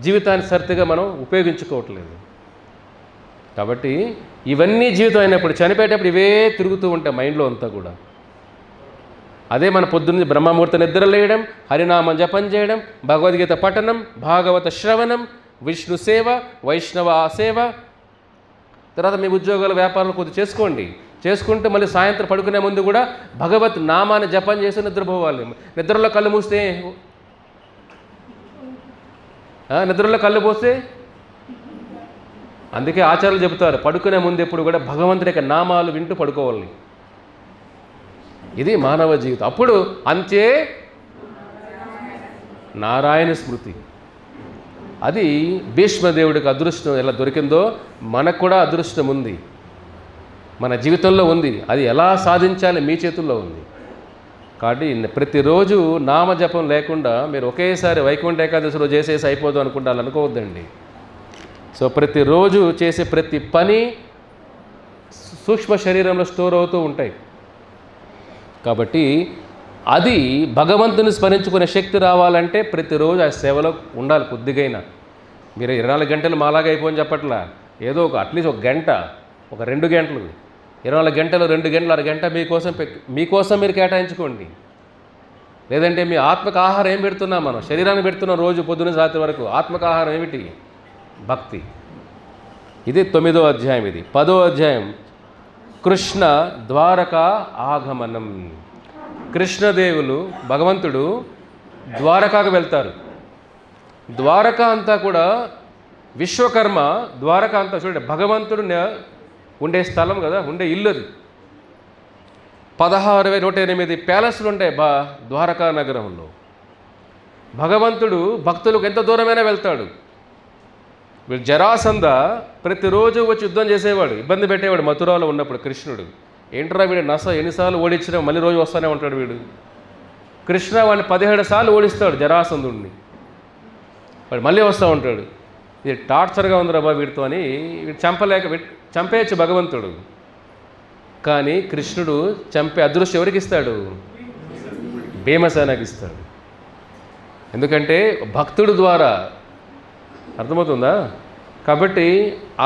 జీవితాన్ని సరిగ్గా మనం ఉపయోగించుకోవట్లేదు. కాబట్టి ఇవన్నీ జీవితం అయినప్పుడు చనిపోయేటప్పుడు ఇవే తిరుగుతూ ఉంటాయి మైండ్లో అంతా కూడా. అదే మన పొద్దున్న బ్రహ్మముహూర్త నిద్రలేయడం, హరినామం జపం చేయడం, భగవద్గీత పఠనం, భాగవత శ్రవణం, విష్ణు సేవ, వైష్ణవ సేవ. తర్వాత మీ ఉద్యోగాలు వ్యాపారాలు కొద్దిగా చేసుకోండి. చేసుకుంటే మళ్ళీ సాయంత్రం పడుకునే ముందు కూడా భగవత్ నామాన్ని జపం చేసి నిద్రపోవాలి. నిద్రలో కళ్ళు మూస్తే, నిద్రలో కళ్ళు పోస్తే, అందుకే ఆచార్యులు చెబుతారు పడుకునే ముందు ఎప్పుడు కూడా భగవంతుడి యొక్క నామాలు వింటూ పడుకోవాలి. ఇది మానవ జీవితం. అప్పుడు అంతే నారాయణ స్మృతి. అది భీష్మదేవుడికి అదృష్టం ఎలా దొరికిందో మనకు కూడా అదృష్టం ఉంది, మన జీవితంలో ఉంది. అది ఎలా సాధించాలి మీ చేతుల్లో ఉంది. కాబట్టి ప్రతిరోజు నామజపం లేకుండా మీరు ఒకేసారి వైకుంఠ ఏకాదశిలో చేసేసి అయిపోదు అనుకుంటారు అనుకోవద్దండి. సో ప్రతిరోజు చేసే ప్రతి పని సూక్ష్మ శరీరంలో స్టోర్ అవుతూ ఉంటాయి. కాబట్టి అది భగవంతుని స్మరించుకునే శక్తి రావాలంటే ప్రతిరోజు ఆ సేవలో ఉండాలి. కొద్దిగైనా మీరు 24 గంటలు మాలాగా అయిపోని చెప్పట్లా, ఏదో ఒక అట్లీస్ట్ ఒక గంట, ఒక 2 గంటలు, 24 గంటలు 2 గంటలు అరగంట మీకోసం మీరు కేటాయించుకోండి. లేదంటే మీ ఆత్మక ఆహారం ఏం పెడుతున్నాం? మనం శరీరాన్ని పెడుతున్నాం రోజు పొద్దున్న రాత్రి వరకు. ఆత్మక ఆహారం ఏమిటి? భక్తి. ఇది 9వ అధ్యాయం. ఇది 10వ అధ్యాయం. కృష్ణ ద్వారకా ఆగమనం. కృష్ణదేవులు భగవంతుడు ద్వారకాకు వెళ్తారు. ద్వారకా అంతా కూడా విశ్వకర్మ ద్వారకా అంతా చూడండి భగవంతుడు ఉండే స్థలం కదా, ఉండే ఇల్లు అది. 16,108 ప్యాలెస్లు ఉంటాయి ద్వారకా నగరంలో. భగవంతుడు భక్తులకు ఎంత దూరమైనా వెళ్తాడు. జరాసంధ ప్రతిరోజు వచ్చి యుద్ధం చేసేవాడు, ఇబ్బంది పెట్టేవాడు మథురాలో ఉన్నప్పుడు. కృష్ణుడు ఏంట్రా వీడు నస ఎన్నిసార్లు ఓడించినా మళ్ళీ రోజు వస్తూనే ఉంటాడు వీడు. కృష్ణ వాడిని 17 సార్లు ఓడిస్తాడు జరాసంధుడిని. వాడు మళ్ళీ వస్తూ ఉంటాడు. ఇది టార్చర్గా ఉందిరా బాబు వీడితో అని వీడు చంపేయచ్చు భగవంతుడు. కానీ కృష్ణుడు చంపే అదృష్టం ఎవరికి ఇస్తాడు? భీమసేనకి ఇస్తాడు. ఎందుకంటే భక్తుడు ద్వారా. అర్థమవుతుందా? కాబట్టి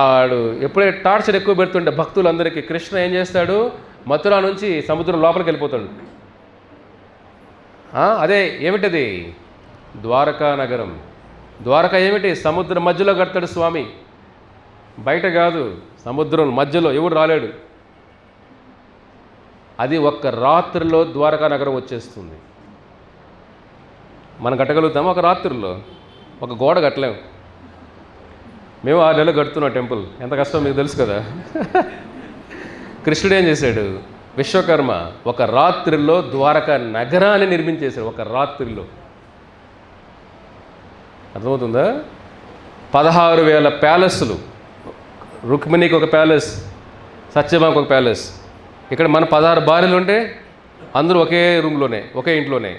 ఆడు ఎప్పుడైతే టార్చర్ ఎక్కువ పెడుతుంటే భక్తులందరికీ కృష్ణ ఏం చేస్తాడు? మథురా నుంచి సముద్రం లోపలికి వెళ్ళిపోతాడు. అదే ఏమిటది? ద్వారకా నగరం. ద్వారకా ఏమిటి? సముద్రం మధ్యలో కడతాడు స్వామి, బయట కాదు, సముద్రం మధ్యలో. ఎవడు రాలేడు. అది ఒక్క రాత్రిలో ద్వారకా నగరం వచ్చేస్తుంది. మనం కట్టగలుగుతాము ఒక రాత్రిలో? ఒక గోడ కట్టలేము. మేము 6 నెలలు కడుతున్నాం టెంపుల్. ఎంత కష్టం మీకు తెలుసు కదా. కృష్ణుడు ఏం చేశాడు? విశ్వకర్మ ఒక రాత్రిలో ద్వారకా నగరాన్ని నిర్మించేశాడు. ఒక రాత్రిలో. అర్థమవుతుందా? 16,000 ప్యాలెస్లు. రుక్మిణికి ఒక ప్యాలెస్, సత్యభామకు ఒక ప్యాలెస్. ఇక్కడ మన 16 భార్యలు ఉంటే అందరూ ఒకే రూమ్లోనే, ఒకే ఇంట్లోనే.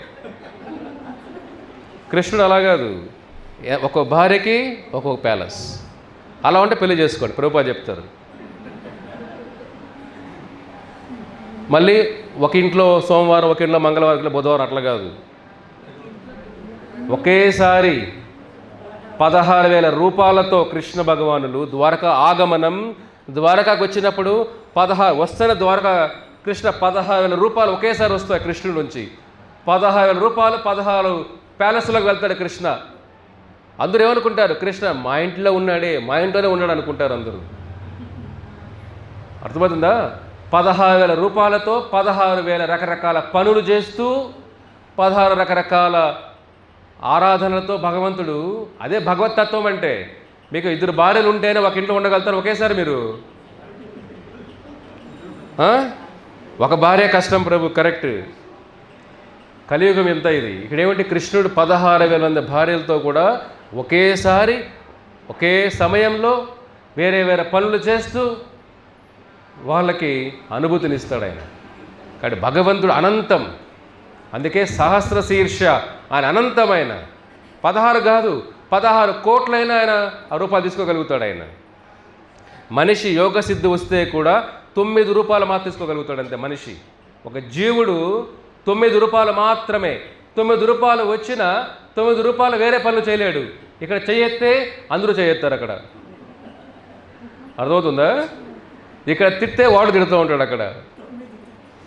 కృష్ణుడు అలా కాదు, ఒక్కొక్క భార్యకి ఒక్కొక్క ప్యాలెస్. అలా ఉంటే పెళ్లి చేసుకోండి, ప్రభుపాద చెప్తారు. మళ్ళీ ఒక ఇంట్లో సోమవారం, ఒక ఇంట్లో మంగళవారం, ఇంట్లో బుధవారం, అట్లా కాదు. ఒకేసారి 16,000 రూపాలతో కృష్ణ భగవానులు ద్వారకా ఆగమనం. ద్వారకాకు వచ్చినప్పుడు వస్తున్న ద్వారకా కృష్ణ 16,000 రూపాయలు ఒకేసారి వస్తాయి కృష్ణుడి నుంచి. 16,000 రూపాయలు 16 ప్యాలెస్లోకి వెళ్తాడు కృష్ణ. అందరూ ఏమనుకుంటారు? కృష్ణ మా ఇంట్లో ఉన్నాడే, మా ఇంట్లోనే ఉన్నాడు అనుకుంటారు అందరూ. అర్థమవుతుందా? 16,000 రూపాయలతో 16,000 రకరకాల పనులు చేస్తూ 16 రకరకాల ఆరాధనలతో భగవంతుడు. అదే భగవతత్వం అంటే. మీకు 2 భార్యలు ఉంటేనే ఒక ఇంట్లో ఉండగలుగుతారు ఒకేసారి మీరు. ఒక భార్య కష్టం ప్రభు, కరెక్ట్. కలియుగం ఎంత ఇది. ఇక్కడేమిటి? కృష్ణుడు 16,000 మంది భార్యలతో కూడా ఒకేసారి ఒకే సమయంలో వేరే వేరే పనులు చేస్తూ వాళ్ళకి అనుభూతినిస్తాడు ఆయన. కాబట్టి భగవంతుడు అనంతం. అందుకే సహస్ర శీర్ష ఆయన అనంతమైన. 16 కాదు, 16 కోట్లైనా ఆయన ఆ రూపాయలు తీసుకోగలుగుతాడు. ఆయన మనిషి యోగ సిద్ధి వస్తే కూడా 9 రూపాయలు మాత్రం తీసుకోగలుగుతాడు అంతే. మనిషి ఒక జీవుడు 9 రూపాయలు మాత్రమే. 9 రూపాయలు వచ్చినా 9 రూపాయలు వేరే పనులు చేయలేడు. ఇక్కడ చెయ్యెత్తే అందరూ చేయెత్తారు. అక్కడ అర్థమవుతుందా? ఇక్కడ తిట్టే వాడు తిడుతూ ఉంటాడు. అక్కడ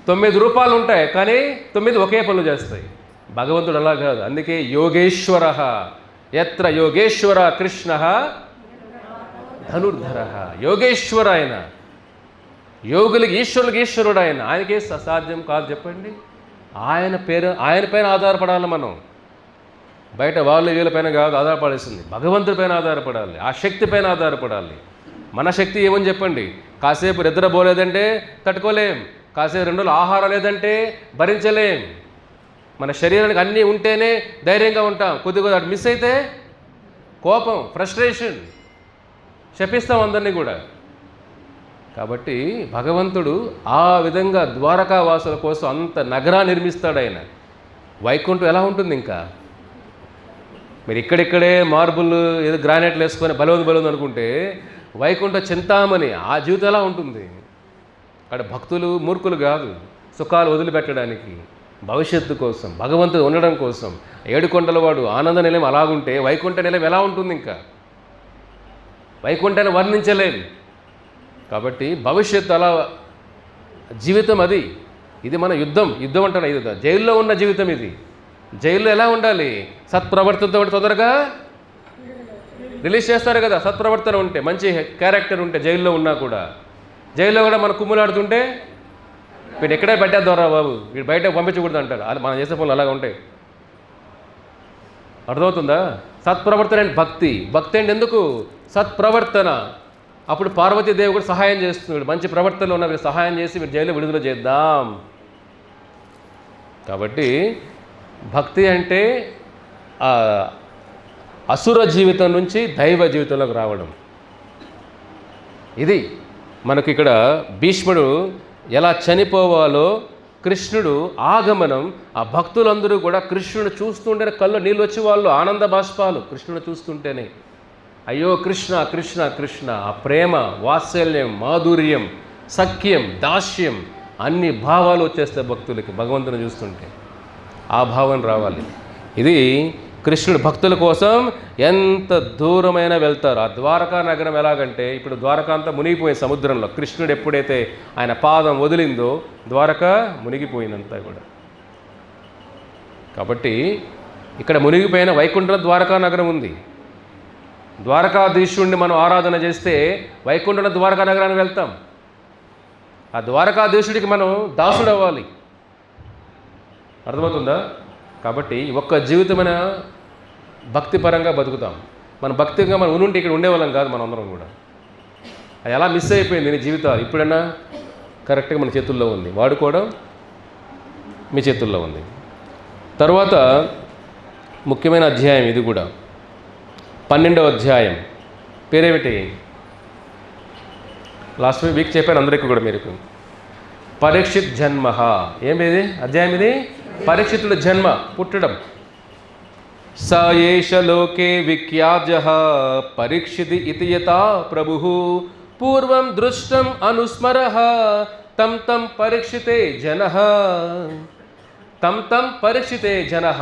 9 రూపాయలు ఉంటాయి, కానీ 9 ఒకే పనులు చేస్తాయి. భగవంతుడు అలా కాదు. అందుకే యోగేశ్వర, యత్ర యోగేశ్వర కృష్ణ ధనుర్ధర. యోగేశ్వర ఆయన, యోగులకి ఈశ్వరులకి ఈశ్వరుడు ఆయన. ఆయనకే అసాధ్యం కాదు చెప్పండి. ఆయన పైన ఆధారపడాలి మనం. బయట వాళ్ళు వీళ్ళపైన కాదు ఆధారపడాల్సింది, భగవంతుడి పైన ఆధారపడాలి, ఆ శక్తి పైన ఆధారపడాలి. మన శక్తి ఏమని చెప్పండి? కాసేపు నిద్రపోలేదంటే తట్టుకోలేం, కాసేపు 2 రోజులు ఆహారం లేదంటే భరించలేం. మన శరీరానికి అన్నీ ఉంటేనే ధైర్యంగా ఉంటాం. కొద్దిగా అటు మిస్ అయితే కోపం, ఫ్రస్ట్రేషన్, శపిస్తాం అందరినీ కూడా. కాబట్టి భగవంతుడు ఆ విధంగా ద్వారకావాసుల కోసం అంత నగరాన్ని నిర్మిస్తాడు ఆయన. వైకుంఠం ఎలా ఉంటుంది? ఇంకా మీరు ఇక్కడిక్కడే మార్బుల్ ఏదో గ్రానైట్లు వేసుకొని బలవంది అనుకుంటే వైకుంఠ చింతామణి ఆ జీవితం ఎలా ఉంటుంది? అక్కడ భక్తులు మూర్ఖులు కాదు, సుఖాలు వదిలిపెట్టడానికి, భవిష్యత్తు కోసం, భగవంతుడు ఉండడం కోసం. 7 కొండల వాడు ఆనంద నిలయం అలాగుంటే వైకుంఠ నిలయం ఎలా ఉంటుంది? ఇంకా వైకుంఠాన్ని వర్ణించలేం. కాబట్టి భవిష్యత్తు అలా జీవితం అది. ఇది మన యుద్ధం అంటాను. ఇది జైల్లో ఉన్న జీవితం ఇది. జైల్లో ఎలా ఉండాలి? సత్ప్రవర్తనతో తొందరగా రిలీజ్ చేస్తారు కదా. సత్ప్రవర్తన ఉంటే, మంచి క్యారెక్టర్ ఉంటే జైల్లో ఉన్నా కూడా. జైల్లో కూడా మన కుమ్ములాడుతుంటే వీడు ఎక్కడే పెట్టేద్దారా బాబు, వీడు బయట పంపించకూడదు అంటారు. అది మనం చేసే పనులు అలాగా ఉంటాయి. అర్థమవుతుందా? సత్ప్రవర్తన అంటే భక్తి అంటే ఎందుకు? సత్ప్రవర్తన. అప్పుడు పార్వతీదేవి కూడా సహాయం చేస్తున్నాడు. మంచి ప్రవర్తనలో ఉన్న వీళ్ళు సహాయం చేసి వీరు జైలు విడుదల చేద్దాం. కాబట్టి భక్తి అంటే అసుర జీవితం నుంచి దైవ జీవితంలోకి రావడం. ఇది మనకి ఇక్కడ భీష్ముడు ఎలా చనిపోవాలో, కృష్ణుడు ఆగమనం, ఆ భక్తులందరూ కూడా కృష్ణుడు చూస్తుంటేనే కళ్ళు నీళ్ళు వచ్చి వాళ్ళు ఆనంద బాష్పాలు కృష్ణుడు చూస్తుంటేనే. అయ్యో కృష్ణ కృష్ణ కృష్ణ. ఆ ప్రేమ, వాత్సల్యం, మాధుర్యం, సఖ్యం, దాస్యం అన్ని భావాలు వచ్చేస్తాయి భక్తులకి భగవంతుని చూస్తుంటే. ఆ భావం రావాలి. ఇది కృష్ణుడు భక్తుల కోసం ఎంత దూరమైనా వెళ్తారు. ఆ ద్వారకా నగరం ఎలాగంటే ఇప్పుడు ద్వారకా అంతా మునిగిపోయిన సముద్రంలో. కృష్ణుడు ఎప్పుడైతే ఆయన పాదం వదిలిందో ద్వారక మునిగిపోయినంతా కూడా. కాబట్టి ఇక్కడ మునిగిపోయిన వైకుంఠ ద్వారకా నగరం ఉంది. ద్వారకాధీశుడిని మనం ఆరాధన చేస్తే వైకుంఠ ద్వారకా నగరానికి వెళ్తాం. ఆ ద్వారకాధీశుడికి మనం దాసుడు అవ్వాలి. అర్థమవుతుందా? కాబట్టి ఒక్క జీవితమైన భక్తిపరంగా బతుకుతాం. మన భక్తిగా మనం ఉంటే ఇక్కడ ఉండేవాళ్ళం కాదు మనం అందరం కూడా. అది ఎలా మిస్ అయిపోయింది నీ జీవితాలు. ఇప్పుడైనా కరెక్ట్గా మన చేతుల్లో ఉంది, వాడుకోవడం మీ చేతుల్లో ఉంది. తర్వాత ముఖ్యమైన అధ్యాయం ఇది కూడా, 12వ అధ్యాయం. పేరేమిటి? లాస్ట్ వీక్ చెప్పాను అందరికీ కూడా మీరు. పరీక్షిత్ జన్మ. ఏమిది అధ్యాయం ఇది? పరీక్షితుడు జన్మ, పుట్టడం. స ఏష లోకే విఖ్యాజః పరీక్షితి ఇతి యతా ప్రభుః పూర్వం దృష్టం అనుస్మరః తం తం పరీక్షితే జనః. తం పరీక్షితే జనః.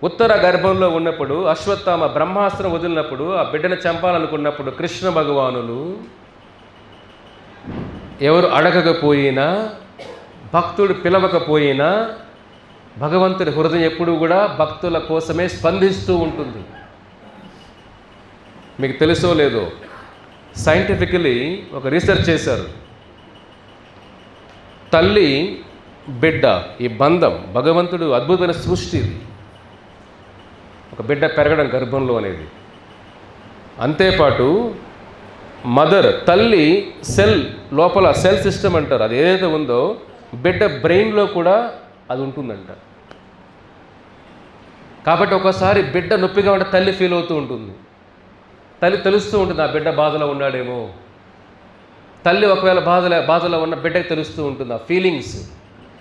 ఉత్తర గర్భంలో ఉన్నప్పుడు అశ్వత్థామ బ్రహ్మాస్త్రం వదిలినప్పుడు, ఆ బిడ్డను చంపాలనుకున్నప్పుడు కృష్ణ భగవానులు ఎవరు అడగకపోయినా, భక్తుడు పిలవకపోయినా భగవంతుడి హృదయం ఎప్పుడూ కూడా భక్తుల కోసమే స్పందిస్తూ ఉంటుంది. మీకు తెలుసో లేదో, సైంటిఫికలీ ఒక రీసెర్చ్ చేశారు. తల్లి బిడ్డ ఈ బంధం భగవంతుడు అద్భుతమైన సృష్టి. ఒక బిడ్డ పెరగడం గర్భంలో అనేది. అంతేపాటు మదర్, తల్లి సెల్ లోపల సెల్ సిస్టమ్ అంటారు, అది ఏదైతే ఉందో బిడ్డ బ్రెయిన్లో కూడా అది ఉంటుందంట. కాబట్టి ఒకసారి బిడ్డ నొప్పిగా ఉంటే తల్లి ఫీల్ అవుతూ ఉంటుంది. తల్లి తెలుస్తూ ఉంటుంది ఆ బిడ్డ బాధలో ఉన్నాడేమో. తల్లి ఒకవేళ బాధలో ఉన్న బిడ్డకి తెలుస్తూ ఉంటుంది ఆ ఫీలింగ్స్.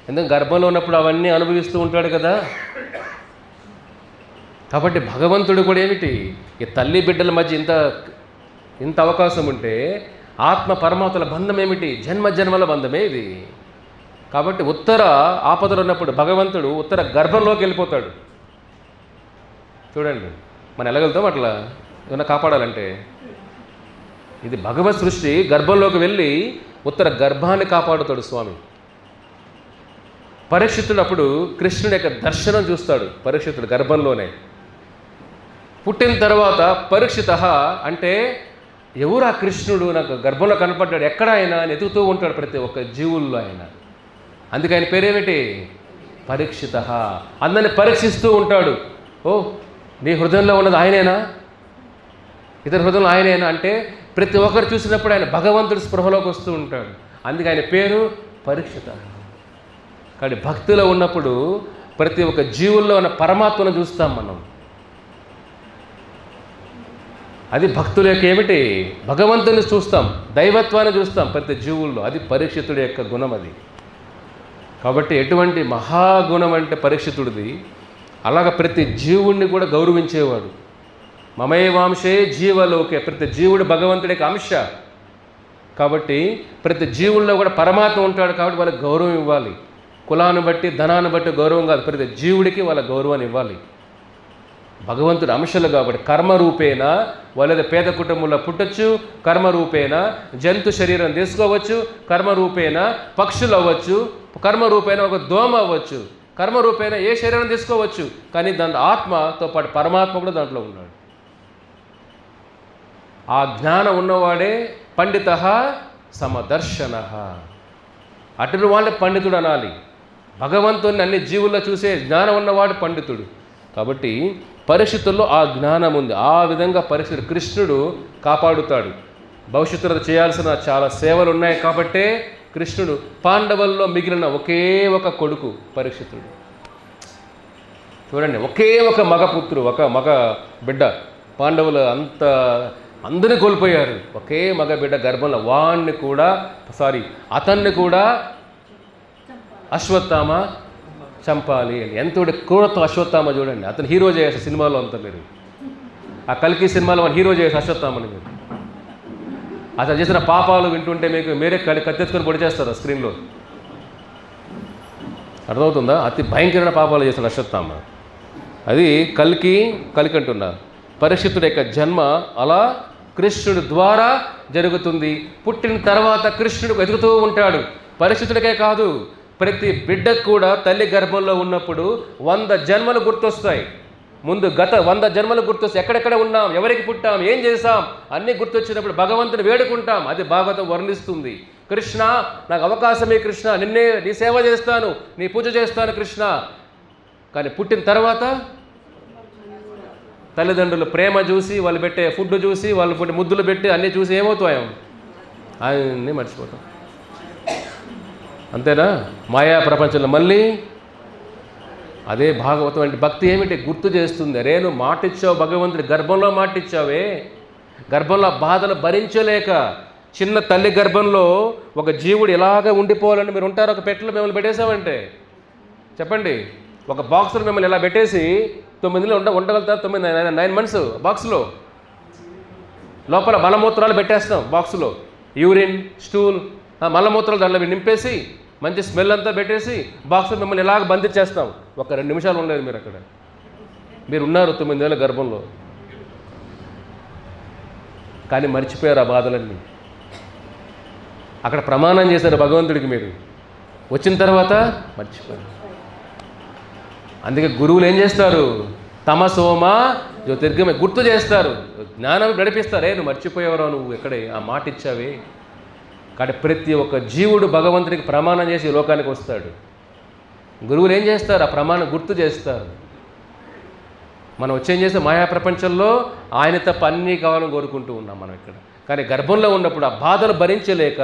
ఎందుకంటే గర్భంలో ఉన్నప్పుడు అవన్నీ అనుభవిస్తూ ఉంటాడు కదా. కాబట్టి భగవంతుడు కూడా ఏమిటి, ఈ తల్లి బిడ్డల మధ్య ఇంత అవకాశం ఉంటే ఆత్మ పరమాత్మల బంధం ఏమిటి, జన్మ జన్మల బంధమే ఇది. కాబట్టి ఉత్తర ఆపదలు ఉన్నప్పుడు భగవంతుడు ఉత్తర గర్భంలోకి వెళ్ళిపోతాడు. చూడండి మనం ఎలాగెళ్తాం అట్లా ఏమన్నా కాపాడాలంటే. ఇది భగవత్ సృష్టి, గర్భంలోకి వెళ్ళి ఉత్తర గర్భాన్ని కాపాడుతాడు స్వామి. పరీక్షితుడు అప్పుడు కృష్ణుడి యొక్క దర్శనం చూస్తాడు. పరీక్షితుడు గర్భంలోనే పుట్టిన తర్వాత పరీక్షిత అంటే ఎవరు ఆ కృష్ణుడు, నాకు గర్భంలో కనపడ్డాడు, ఎక్కడ ఆయన అని ఎదుగుతూ ఉంటాడు ప్రతి ఒక్క జీవుల్లో ఆయన. అందుకే ఆయన పేరేమిటి, పరీక్షిత. అందరిని పరీక్షిస్తూ ఉంటాడు. ఓ నీ హృదయంలో ఉన్నది ఆయనేనా, ఇతర హృదయంలో ఆయనేనా అంటే ప్రతి ఒక్కరు చూసినప్పుడు ఆయన భగవంతుడి స్పృహలోకి వస్తూ ఉంటాడు. అందుకే ఆయన పేరు పరీక్షిత. కాబట్టి భక్తిలో ఉన్నప్పుడు ప్రతి ఒక్క జీవుల్లో ఉన్న పరమాత్మను చూస్తాం మనం. అది భక్తుల యొక్క ఏమిటి, భగవంతుని చూస్తాం, దైవత్వాన్ని చూస్తాం ప్రతి జీవుల్లో. అది పరీక్షితుడి యొక్క గుణం అది. కాబట్టి ఎటువంటి మహాగుణం అంటే పరీక్షితుడిది. అలాగ ప్రతి జీవుణ్ణి కూడా గౌరవించేవాడు. మమేవాంశే జీవలోకే, ప్రతి జీవుడు భగవంతుడి యొక్క అంశ. కాబట్టి ప్రతి జీవుల్లో కూడా పరమాత్మ ఉంటాడు. కాబట్టి వాళ్ళకి గౌరవం ఇవ్వాలి. కులాన్ని బట్టి ధనాన్ని బట్టి గౌరవం కాదు, ప్రతి జీవుడికి వాళ్ళ గౌరవాన్ని ఇవ్వాలి. భగవంతుడు అంశాలు కాబట్టి కర్మరూపేణ వాళ్ళది పేద కుటుంబంలో పుట్టచ్చు, కర్మరూపేణ జంతు శరీరం తీసుకోవచ్చు, కర్మరూపేణ పక్షులు అవ్వచ్చు, కర్మరూపేణ ఒక దోమ అవ్వచ్చు, కర్మరూపేణ ఏ శరీరం తీసుకోవచ్చు. కానీ దాని ఆత్మతో పాటు పరమాత్మ కూడా దాంట్లో ఉన్నాడు. ఆ జ్ఞానం ఉన్నవాడే పండిత సమదర్శన. అటు వాళ్ళే పండితుడు అనాలి. భగవంతుని అన్ని జీవుల్లో చూసే జ్ఞానం ఉన్నవాడు పండితుడు. కాబట్టి పరిస్థితుల్లో ఆ జ్ఞానం ఉంది. ఆ విధంగా పరిస్థితులు కృష్ణుడు కాపాడుతాడు. భవిష్యత్తులో చేయాల్సిన చాలా సేవలు ఉన్నాయి. కాబట్టే కృష్ణుడు పాండవుల్లో మిగిలిన ఒకే ఒక కొడుకు పరీక్షితుడు. చూడండి, ఒకే ఒక మగ బిడ్డ. పాండవులు అందరినీ కోల్పోయారు. ఒకే మగ బిడ్డ గర్భంలో అతన్ని కూడా అశ్వత్థామ చంపాలి అని. ఎంతటి క్రూరత్వం అశ్వత్థామ చూడండి. అతను హీరో చేయాలి సినిమాలో అంతా. మీరు ఆ కల్కి సినిమాలో మన హీరో చేయాలి అశ్వత్థామని. మీరు అతను చేసిన పాపాలు వింటుంటే మీరే కత్తెత్తుకొని పొడి చేస్తారు ఆ స్క్రీన్లో. అర్థమవుతుందా? అతి భయంకరమైన పాపాలు చేస్తాడు అశ్వత్థామ. అది కల్కి అంటున్నా. పరీక్షితుడి యొక్క జన్మ అలా కృష్ణుడి ద్వారా జరుగుతుంది. పుట్టిన తర్వాత కృష్ణుడు ఎదుగుతూ ఉంటాడు. పరీక్షితుడికే కాదు, ప్రతి బిడ్డకు కూడా తల్లి గర్భంలో ఉన్నప్పుడు 100 జన్మలు గుర్తొస్తాయి. ముందు గత 100 జన్మలు గుర్తొస్తాయి. ఎక్కడెక్కడ ఉన్నాం, ఎవరికి పుట్టాం, ఏం చేశాం అన్నీ గుర్తొచ్చినప్పుడు భగవంతుని వేడుకుంటాం. అది భాగవతం వర్ణిస్తుంది. కృష్ణ నాకు అవకాశమే, కృష్ణ నీ సేవ చేస్తాను, నీ పూజ చేస్తాను కృష్ణ. కానీ పుట్టిన తర్వాత తల్లిదండ్రులు ప్రేమ చూసి, వాళ్ళు పెట్టే ఫుడ్ చూసి, వాళ్ళు పుట్టి ముద్దులు పెట్టి అన్నీ చూసి ఏమవుతాం, అన్నీ మర్చిపోతాం. అంతేనా? మాయా ప్రపంచంలో మళ్ళీ అదే భాగవతం అంటే భక్తి ఏమిటి గుర్తు చేస్తుంది. అరే నువ్వు మాటిచ్చావు, భగవంతుడి గర్భంలో మాటిచ్చావే, గర్భంలో బాధలు భరించలేక చిన్న తల్లి గర్భంలో ఒక జీవుడు ఇలాగ ఉండిపోవాలని మీరు ఉంటారు. ఒక పెట్టెలో మిమ్మల్ని పెట్టేసామంటే చెప్పండి, ఒక బాక్సులో మిమ్మల్ని ఇలా పెట్టేసి 9 ఉండగలుగుతారు. 9 months బాక్స్లో. లోపల మలమూత్రాలు పెట్టేస్తాం బాక్సులో, యూరిన్, స్టూల్, మలమూత్రాలు దాంట్లో నింపేసి మంచి స్మెల్ అంతా పెట్టేసి బాక్స్లో మిమ్మల్ని ఇలాగ బంధించేస్తాం. ఒక 2 నిమిషాలు ఉండలేదు మీరు అక్కడ. మీరు ఉన్నారు 9 ఏళ్ళ గర్భంలో. కానీ మర్చిపోయారు ఆ బాధలన్నీ. అక్కడ ప్రమాణం చేశారు భగవంతుడికి. మీరు వచ్చిన తర్వాత మర్చిపోయారు. అందుకే గురువులు ఏం చేస్తారు, తమసోమ జ్యోతిర్గమే గుర్తు చేస్తారు, జ్ఞానం నడిపిస్తారు. నువ్వు మర్చిపోయేవరా, నువ్వు ఎక్కడే ఆ మాట ఇచ్చావే. కాబట్టి ప్రతి ఒక్క జీవుడు భగవంతుడికి ప్రమాణం చేసి లోకానికి వస్తాడు. గురువులు ఏం చేస్తారు, ఆ ప్రమాణం గుర్తు చేస్తారు. మనం వచ్చేం చేస్తే మాయా ప్రపంచంలో ఆయన తప్ప అన్నీ కావాలని కోరుకుంటూ ఉన్నాం మనం ఇక్కడ. కానీ గర్భంలో ఉన్నప్పుడు ఆ బాధలు భరించలేక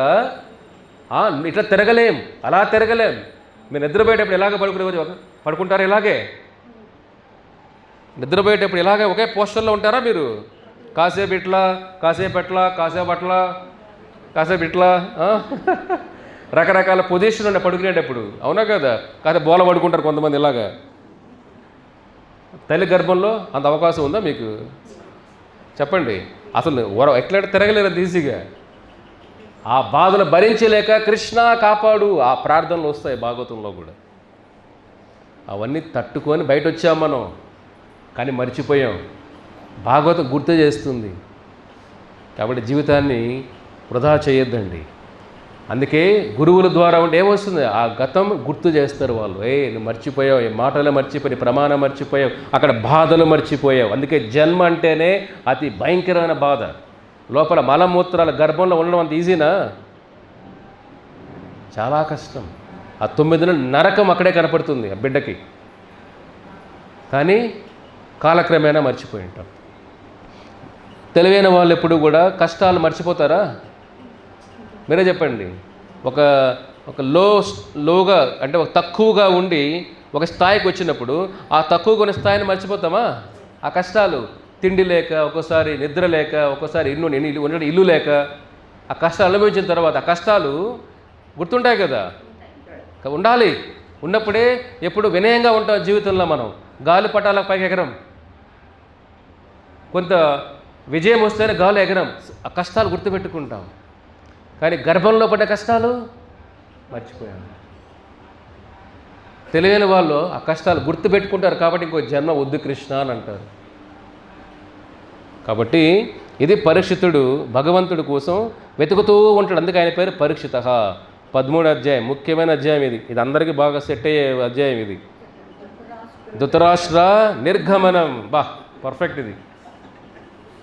ఇట్లా తిరగలేం, అలా తిరగలేం. మీరు నిద్రపోయేటప్పుడు ఎలాగ పడుకుంటారు, ఇలాగే నిద్రపోయేటప్పుడు ఇలాగే ఒకే పోస్టర్లో ఉంటారా మీరు? కాసేపు ఇట్లా, కాసేపు ఎట్లా, కాసేపు అట్లా, కాసేపు ఇట్లా, రకరకాల పొజిషన్ ఉండే పడుకునేటప్పుడు. అవునా కదా? కాసేపు బోల పడుకుంటారు కొంతమంది ఇలాగా. తల్లి గర్భంలో అంత అవకాశం ఉందా మీకు? చెప్పండి. అసలు ఎట్లా తిరగలేరు ఈజీగా. ఆ బాధలు భరించలేక కృష్ణ కాపాడు ఆ ప్రార్థనలు వస్తాయి భాగవతంలో కూడా. అవన్నీ తట్టుకొని బయట వచ్చాం మనం, కానీ మర్చిపోయాం. భాగవతం గుర్తు చేస్తుంది. కాబట్టి జీవితాన్ని వృధా చేయొద్దండి. అందుకే గురువుల ద్వారా ఉంటే ఏమొస్తుంది? ఆ గతం గుర్తు చేస్తారు వాళ్ళు. నువ్వు మర్చిపోయావు, ఈ మాటలు మర్చిపోయి, ప్రమాణం మర్చిపోయావు, అక్కడ బాధలు మర్చిపోయావు. అందుకే జన్మ అంటేనే అతి భయంకరమైన బాధ. లోపల మలమూత్రాల గర్భంలో ఉండడం అంత ఈజీనా? చాలా కష్టం. ఆ 9 నెలలు నరకం అక్కడే కనపడుతుంది ఆ బిడ్డకి. కానీ కాలక్రమేణా మర్చిపోయి ఉంటాం. తెలివైన వాళ్ళు ఎప్పుడు కూడా కష్టాలు మర్చిపోతారా? మీరే చెప్పండి. ఒక లోగా అంటే ఒక తక్కువగా ఉండి ఒక స్థాయికి వచ్చినప్పుడు ఆ తక్కువగా ఉన్న స్థాయిని మర్చిపోతామా? ఆ కష్టాలు, తిండి లేక, ఒక్కోసారి నిద్ర లేక, ఒక్కోసారి ఉండడం ఇల్లు లేక, ఆ కష్టాలు అనుభవించిన తర్వాత ఆ కష్టాలు గుర్తుంటాయి కదా. ఉండాలి. ఉన్నప్పుడే ఎప్పుడు వినయంగా ఉంటాం జీవితంలో. మనం గాలిపటాల పైకి ఎగరం. కొంత విజయం వస్తేనే గాలి ఎగరం. ఆ కష్టాలు గుర్తుపెట్టుకుంటాం. కానీ గర్భంలో పడ్డ కష్టాలు మర్చిపోయాను. తెలియని వాళ్ళు ఆ కష్టాలు గుర్తుపెట్టుకుంటారు. కాబట్టి ఇంకో జన్మ వద్దు కృష్ణ అని అంటారు. కాబట్టి ఇది పరీక్షితుడు భగవంతుడి కోసం వెతుకుతూ ఉంటాడు. అందుకే ఆయన పేరు పరీక్షిత. 13వ అధ్యాయం ముఖ్యమైన అధ్యాయం ఇది. ఇది అందరికీ బాగా సెట్ అయ్యే అధ్యాయం ఇది. ధృతరాష్ట్ర నిర్గమనం. పర్ఫెక్ట్. ఇది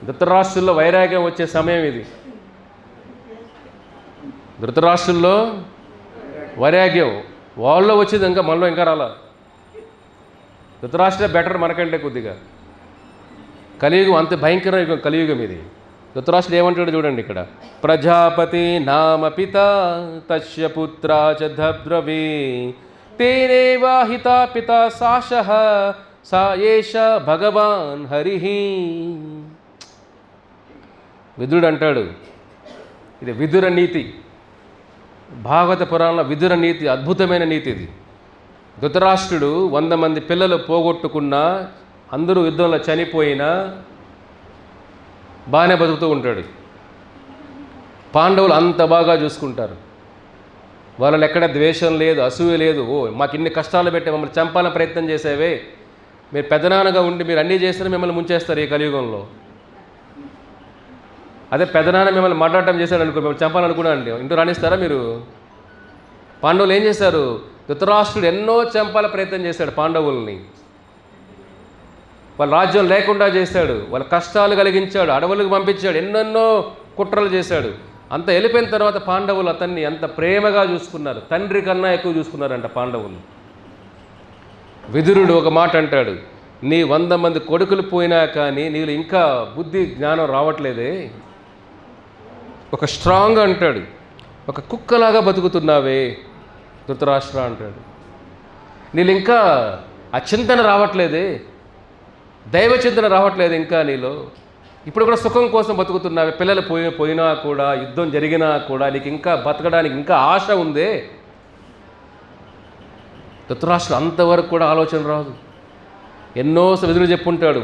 ధృతరాష్ట్రుల్లో వైరాగ్యం వచ్చే సమయం ఇది. ధృతరాష్ట్రుల్లో వైరాగ్యం వాళ్ళలో వచ్చింది, ఇంకా మనలో ఇంకా రాలా. ధృతరాష్ట్రే బెటర్ మనకంటే కొద్దిగా. కలియుగం అంత భయంకర యుగం, కలియుగం ఇది. ధృతరాష్ట్రుడు ఏమంటాడు చూడండి ఇక్కడ. ప్రజాపతి నామ పిత తస్య పుత్రా చ ధబ్ద్రవీ తేనేవాహిత పిత సాశః సా ఏష భగవాన్ హరిహి. విదురుడు అంటాడు, ఇది విదుర నీతి. భాగవత పురాణంలో విదుర నీతి అద్భుతమైన నీతి ఇది. ధృతరాష్ట్రుడు 100 మంది పిల్లలు పోగొట్టుకున్నా, అందరూ యుద్ధంలో చనిపోయినా బాగానే బతుకుతూ ఉంటాడు. పాండవులు అంత బాగా చూసుకుంటారు. వాళ్ళని ఎక్కడ ద్వేషం లేదు, అసూయ లేదు. మాకు ఇన్ని కష్టాలు పెట్టి మమ్మల్ని చంపాలని ప్రయత్నం చేసేవే, మీరు పెదనాన్నగా ఉండి మీరు అన్నీ చేస్తే మిమ్మల్ని ముంచేస్తారు ఈ కలియుగంలో. అదే పెదనాన్న మిమ్మల్ని మాట్లాడటం చేశాడు అనుకో, మిమ్మల్ని చంపాలనుకున్నా అండి, ఇంటూ రాణిస్తారా మీరు? పాండవులు ఏం చేశారు? ధృతరాష్ట్రుడు ఎన్నో చంపాల ప్రయత్నం చేశాడు పాండవుల్ని. వాళ్ళ రాజ్యం లేకుండా చేశాడు, వాళ్ళ కష్టాలు కలిగించాడు, అడవులకు పంపించాడు, ఎన్నెన్నో కుట్రలు చేశాడు. అంత వెళ్ళిపోయిన తర్వాత పాండవులు అతన్ని ఎంత ప్రేమగా చూసుకున్నారు, తండ్రి కన్నా ఎక్కువ చూసుకున్నారంట పాండవులు. విదురుడు ఒక మాట అంటాడు, నీ 100 మంది కొడుకులు పోయినా కానీ నీళ్ళు ఇంకా బుద్ధి జ్ఞానం రావట్లేదే. ఒక స్ట్రాంగ్ అంటాడు, ఒక కుక్కలాగా బతుకుతున్నావే ధృతరాష్ట్ర అంటాడు. నీళ్ళు ఇంకా ఆ చింతన రావట్లేదే, దైవ చింతన రావట్లేదు ఇంకా నీలో. ఇప్పుడు కూడా సుఖం కోసం బతుకుతున్నావే. పిల్లలు పోయినా కూడా, యుద్ధం జరిగినా కూడా నీకు ఇంకా బతకడానికి ఇంకా ఆశ ఉందే. ధృతరాష్ట్రుడు అంతవరకు కూడా ఆలోచన రాదు. ఎన్నో విధులు చెప్పుంటాడు.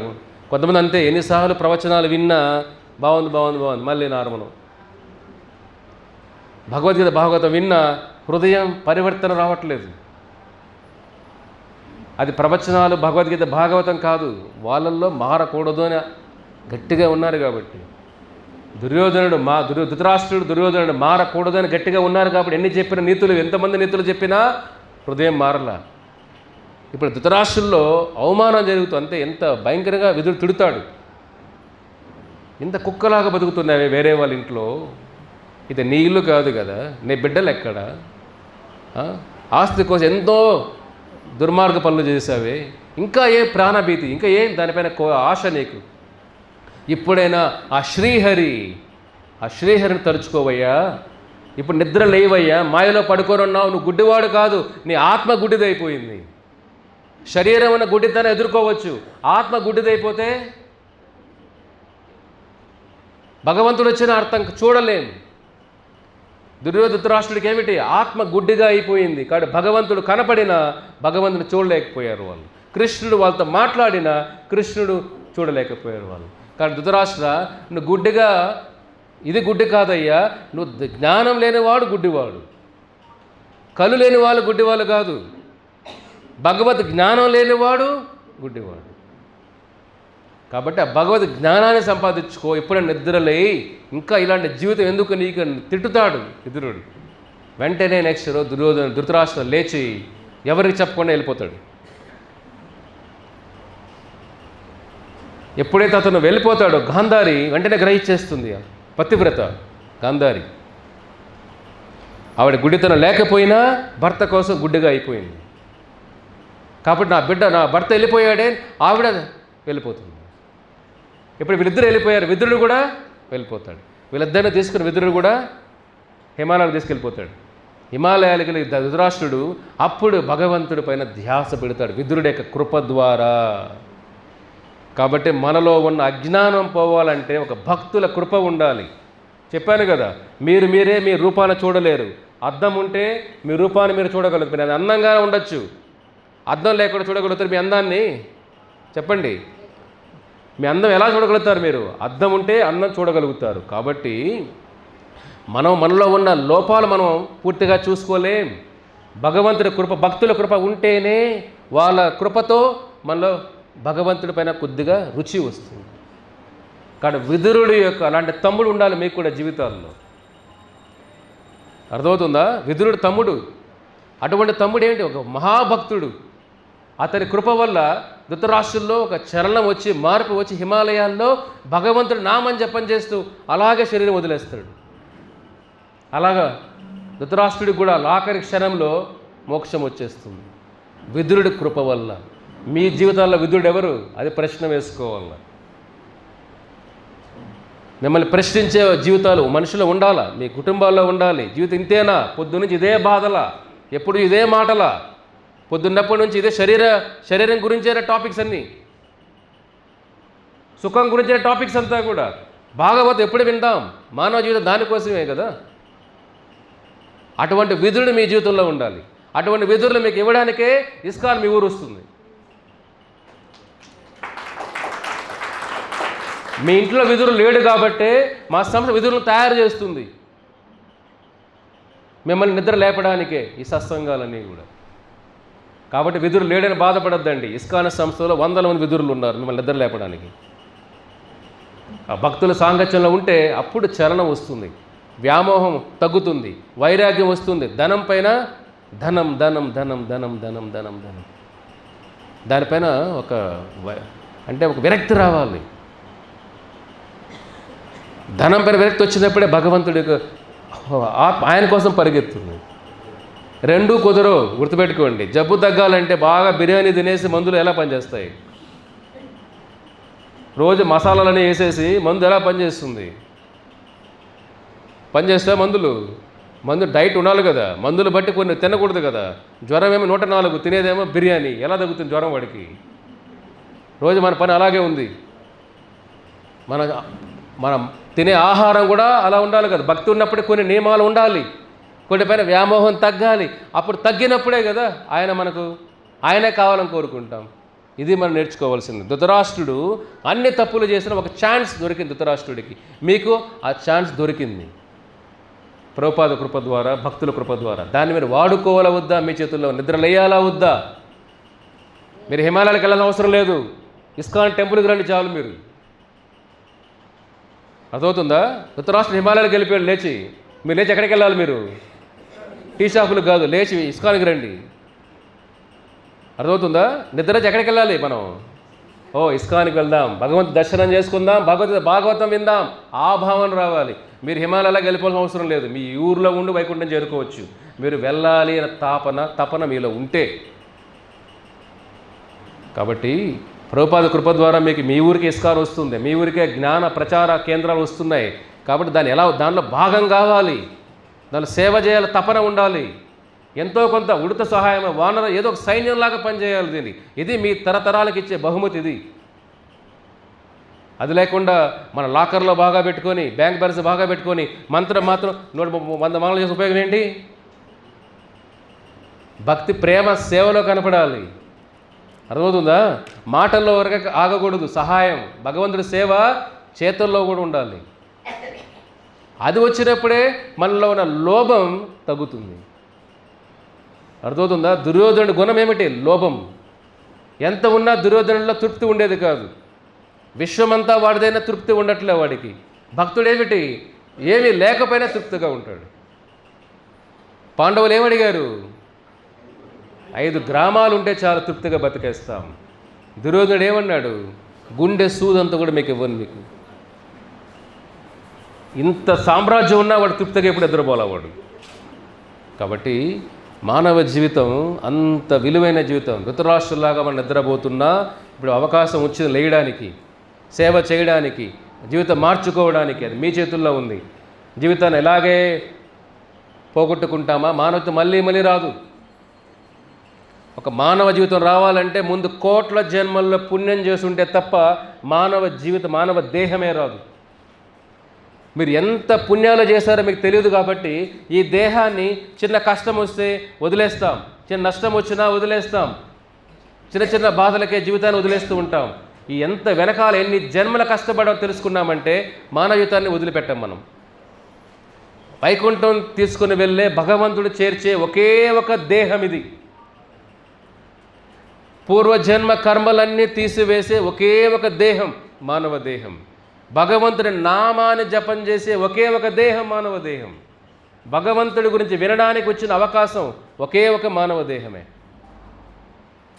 కొంతమంది అంతే, ఎన్నిసార్లు ప్రవచనాలు విన్నా బాగుంది బాగుంది బాగుంది మళ్ళీ నార్మలం. భగవద్గీత భాగవతం విన్నా హృదయం పరివర్తన రావట్లేదు. అది ప్రవచనాలు భగవద్గీత భాగవతం కాదు, వాళ్ళల్లో మారకూడదు అని గట్టిగా ఉన్నారు. కాబట్టి ధృతరాష్ట్రుడు దుర్యోధనుడు మారకూడదు అని గట్టిగా ఉన్నారు. కాబట్టి ఎన్ని చెప్పిన నీతులు, ఎంతమంది నీతులు చెప్పినా హృదయం మారలా. ఇప్పుడు ధృతరాష్ట్రుల్లో అవమానం జరుగుతుంది అంతే. ఎంత భయంకరంగా విదురుడు తిడుతాడు, ఇంత కుక్కలాగా బతుకుతున్నావే వేరే వాళ్ళ ఇంట్లో, ఇది నీ ఇల్లు కాదు కదా, నీ బిడ్డలు ఎక్కడ, ఆస్తి కోసం ఎంతో దుర్మార్గ పనులు చేసావే, ఇంకా ఏ ప్రాణభీతి, ఇంకా ఏం దానిపైన ఆశ నీకు? ఇప్పుడైనా ఆ శ్రీహరిని తలుచుకోవయ్యా. ఇప్పుడు నిద్ర లేవయ్యా, మాయలో పడుకోనున్నావు. నువ్వు గుడ్డివాడు కాదు, నీ ఆత్మ గుడ్డిదైపోయింది. శరీరం ఉన్న గుడ్డితనం ఎదుర్కోవచ్చు, ఆత్మ గుడ్డిదైపోతే భగవంతుడు వచ్చిన అర్థం చూడలేం. ధృతరాష్ట్రుడికి ఏమిటి? ఆత్మ గుడ్డిగా అయిపోయింది. కాబట్టి భగవంతుడు కనపడినా భగవంతుని చూడలేకపోయారు వాళ్ళు. కృష్ణుడు వాళ్ళతో మాట్లాడినా కృష్ణుడు చూడలేకపోయారు వాళ్ళు. కానీ ధృతరాష్ట్ర, నువ్వు గుడ్డిగా, ఇది గుడ్డి కాదయ్యా, నువ్వు జ్ఞానం లేనివాడు గుడ్డివాడు, కళ్ళు లేని వాళ్ళు గుడ్డివాళ్ళు కాదు, భగవద్ జ్ఞానం లేనివాడు గుడ్డివాడు. కాబట్టి ఆ భగవద్ జ్ఞానాన్ని సంపాదించుకో, ఎప్పుడైనా నిద్రలే, ఇంకా ఇలాంటి జీవితం ఎందుకు నీకు తిట్టుతాడు విదురుడు. వెంటనే నెక్స్ట్ రోజు ధృతరాష్ట్రం లేచి ఎవరికి చెప్పకుండా వెళ్ళిపోతాడు. ఎప్పుడైతే అతను వెళ్ళిపోతాడో గాంధారి వెంటనే గ్రహించేస్తుంది. పతివ్రత గాంధారి, ఆవిడ గుడ్డితనం లేకపోయినా భర్త కోసం గుడ్డిగా అయిపోయింది. కాబట్టి నా భర్త వెళ్ళిపోయాడే, ఆవిడ వెళ్ళిపోతుంది. ఇప్పుడు వీళ్ళిద్దరు వెళ్ళిపోయారు, విదురుడు కూడా వెళ్ళిపోతాడు. వీళ్ళిద్దరిని తీసుకుని విదురుడు కూడా హిమాలయాలకు తీసుకెళ్ళిపోతాడు. హిమాలయాలకు వెళ్ళి ధృతరాష్ట్రుడు అప్పుడు భగవంతుడి పైన ధ్యాస పెడతాడు విదురుడి యొక్క కృప ద్వారా. కాబట్టి మనలో ఉన్న అజ్ఞానం పోవాలంటే ఒక భక్తుల కృప ఉండాలి. చెప్పాను కదా, మీరే మీ రూపాన్ని చూడలేరు. అద్దం ఉంటే మీ రూపాన్ని మీరు చూడగలుగుతారు. మీరు అందంగా ఉండొచ్చు, అద్దం లేకుండా చూడగలుగుతారు మీ అందాన్ని? చెప్పండి, మీ అందం ఎలా చూడగలుగుతారు? మీరు అద్దం ఉంటే అందం చూడగలుగుతారు. కాబట్టి మనలో ఉన్న లోపాలు మనం పూర్తిగా చూసుకోలేం. భగవంతుడి కృప, భక్తుల కృప ఉంటేనే వాళ్ళ కృపతో మనలో భగవంతుడి పైన కొద్దిగా రుచి వస్తుంది. కాబట్టి విదురుడి యొక్క అలాంటి తమ్ముడు ఉండాలి మీకు కూడా జీవితాల్లో. అర్థమవుతుందా? విదురుడు తమ్ముడు, అటువంటి తమ్ముడు ఏంటి? ఒక మహాభక్తుడు. అతని కృప వల్ల ధృతరాష్ట్రుల్లో ఒక చలనం వచ్చి, మార్పు వచ్చి, హిమాలయాల్లో భగవంతుడు నామం జపం చేస్తూ అలాగే శరీరం వదిలేస్తాడు. అలాగా ధృతరాష్ట్రుడికి కూడా ఆఖరి క్షణంలో మోక్షం వచ్చేస్తుంది విదురుడి కృప వల్ల. మీ జీవితాల్లో విదురుడు ఎవరు? అది ప్రశ్న వేసుకోవాలి. మిమ్మల్ని ప్రశ్నించే జీవితాలు మనుషులు ఉండాలా, మీ కుటుంబాల్లో ఉండాలి. జీవితం ఇంతేనా? పొద్దున్నుంచి ఇదే బాధలా, ఎప్పుడు ఇదే మాటలా, పొద్దున్నప్పటి నుంచి ఇదే శరీరం గురించే టాపిక్స్ అన్నీ, సుఖం గురించే టాపిక్స్ అంతా కూడా. భాగవతం ఎప్పుడు విందాం? మానవ జీవితం దానికోసమే కదా. అటువంటి విధులు మీ జీవితంలో ఉండాలి. అటువంటి విధులు మీకు ఇవ్వడానికే ఇస్కాన్ మీ ఊరు వస్తుంది. మీ ఇంట్లో విధులు లేడు కాబట్టే మా సంస్థ విధులను తయారు చేస్తుంది, మిమ్మల్ని నిద్ర లేపడానికే ఈ సత్సంగాలన్నీ కూడా. కాబట్టి విధులు లేడని బాధపడద్దండి. ఇస్కాన్ సంస్థలో 100 మంది విధులు ఉన్నారు మిమ్మల్ని నిద్ర లేపడానికి. ఆ భక్తుల సాంగత్యంలో ఉంటే అప్పుడు చలనం వస్తుంది, వ్యామోహం తగ్గుతుంది, వైరాగ్యం వస్తుంది. ధనం పైన ధనం ధనం ధనం ధనం ధనం ధనం ధనం దానిపైన ఒక విరక్తి రావాలి. ధనం పైన విరక్తి వచ్చినప్పుడే భగవంతుడికి ఆయన కోసం పరిగెత్తుంది. రెండూ కుదరవు, గుర్తుపెట్టుకోండి. జబ్బు తగ్గాలంటే బాగా బిర్యానీ తినేసి మందులు ఎలా పనిచేస్తాయి? రోజు మసాలాలన్నీ వేసేసి మందు ఎలా పనిచేస్తుంది? పనిచేస్తే మందు డైట్ ఉండాలి కదా. మందులు బట్టి కొన్ని తినకూడదు కదా. జ్వరం ఏమో 104, తినేదేమో బిర్యానీ. ఎలా తగ్గుతుంది జ్వరం వాడికి? రోజు మన పని అలాగే ఉంది. మనం తినే ఆహారం కూడా అలా ఉండాలి కదా. భక్తి ఉన్నప్పుడే కొన్ని నియమాలు ఉండాలి, కొన్ని పైన వ్యామోహం తగ్గాలి. అప్పుడు తగ్గినప్పుడే కదా ఆయనే కావాలని కోరుకుంటాం. ఇది మనం నేర్చుకోవాల్సింది. ధృతరాష్ట్రుడు అన్ని తప్పులు చేసిన ఒక ఛాన్స్ దొరికింది ధృతరాష్ట్రుడికి. మీకు ఆ ఛాన్స్ దొరికింది ప్రభుపాద కృప ద్వారా, భక్తుల కృప ద్వారా. దాన్ని మీరు వాడుకోవాలా వద్దా? మీ చేతుల్లో నిద్రలేయాలా వద్దా? మీరు హిమాలయాలకు వెళ్ళాల్సిన అవసరం లేదు, ఇస్కాన్ టెంపుల్కి రండి చాలు. మీరు అర్థమవుతుందా? ధృతరాష్ట్రుడు హిమాలయాలకు వెళ్ళిపోయాడు లేచి. మీరు లేచి ఎక్కడికి వెళ్ళాలి? మీరు టీ షాపులకు కాదు, లేచి ఇస్కాన్కి రండి. అర్థమవుతుందా? నిద్రచి ఎక్కడికి వెళ్ళాలి మనం? ఇస్కాన్కి వెళ్దాం, భగవంతు దర్శనం చేసుకుందాం, భాగవతం విందాం. ఆ భావన రావాలి. మీరు హిమాలయాలకు వెళ్ళిపోవాల్సిన అవసరం లేదు. మీ ఊర్లో ఉండి వైకుంఠం చేరుకోవచ్చు. మీరు వెళ్ళాలి అనే తపన మీలో ఉంటే. కాబట్టి ప్రభుపాద కృప ద్వారా మీకు మీ ఊరికి ఇస్కాన్ వస్తుంది, మీ ఊరికే జ్ఞాన ప్రచార కేంద్రాలు వస్తున్నాయి. కాబట్టి దానిలో భాగం కావాలి, దానిలో సేవ చేయాలి, తపన ఉండాలి. ఎంతో కొంత ఉడత సహాయం, వానర ఏదో ఒక సైన్యంలాగా పనిచేయాలి. దీన్ని ఇది మీ తరతరాలకు ఇచ్చే బహుమతి ఇది. అది లేకుండా మన లాకర్లో బాగా పెట్టుకొని, బ్యాంక్ బ్యాలెన్స్ బాగా పెట్టుకొని మాత్రం 100 మాలలు చేసే ఉపయోగం ఏంటి? భక్తి ప్రేమ సేవలో కనపడాలి. అర్థమవుతుందా? మాటల్లో వరకు ఆగకూడదు. సహాయం, భగవంతుడి సేవ చేతుల్లో కూడా ఉండాలి. అది వచ్చినప్పుడే మనలో ఉన్న లోభం తగ్గుతుంది. అర్థమవుతుందా? దుర్యోధనుడి గుణం ఏమిటి? లోభం. ఎంత ఉన్నా దుర్యోధనుడిలో తృప్తి ఉండేది కాదు. విశ్వమంతా వాడిదైనా తృప్తి ఉండట్లే వాడికి. భక్తుడేమిటి? ఏమీ లేకపోయినా తృప్తిగా ఉంటాడు. పాండవులు ఏమడిగారు? 5 గ్రామాలు ఉంటే చాలా తృప్తిగా బతికేస్తాం. దుర్యోధనుడు ఏమన్నాడు? గుండె సూదంతా కూడా మీకు ఇవ్వను మీకు. ఇంత సామ్రాజ్యం ఉన్నా వాడు తృప్తిగా ఎప్పుడు నిద్రపోలేవాడు. కాబట్టి మానవ జీవితం అంత విలువైన జీవితం. ధృతరాష్ట్రులాగా మనం నిద్రపోతున్నా ఇప్పుడు అవకాశం వచ్చింది లేయడానికి, సేవ చేయడానికి, జీవితం మార్చుకోవడానికి. అది మీ చేతుల్లో ఉంది. జీవితాన్ని ఎలాగే పోగొట్టుకుంటామా? మానవత్వం మళ్ళీ మళ్ళీ రాదు. ఒక మానవ జీవితం రావాలంటే ముందు కోట్ల జన్మల్లో పుణ్యం చేసుంటే తప్ప మానవ దేహమే రాదు. మీరు ఎంత పుణ్యాలు చేశారో మీకు తెలియదు. కాబట్టి ఈ దేహాన్ని చిన్న కష్టం వస్తే వదిలేస్తాం, చిన్న నష్టం వచ్చినా వదిలేస్తాం, చిన్న చిన్న బాధలకే జీవితాన్ని వదిలేస్తూ ఉంటాం. ఈ ఎంత వెనకాల ఎన్ని జన్మల కష్టపడో తెలుసుకున్నామంటే మానవ జీవితాన్ని వదిలిపెట్టాం మనం. వైకుంఠం తీసుకుని వెళ్ళే భగవంతుడు చేర్చే ఒకే ఒక దేహం ఇది. పూర్వజన్మ కర్మలన్నీ తీసివేసే ఒకే ఒక దేహం మానవ దేహం. భగవంతుడి నామాన్ని జపం చేసే ఒకే ఒక దేహం మానవ దేహం. భగవంతుడి గురించి వినడానికి వచ్చిన అవకాశం ఒకే ఒక మానవ దేహమే.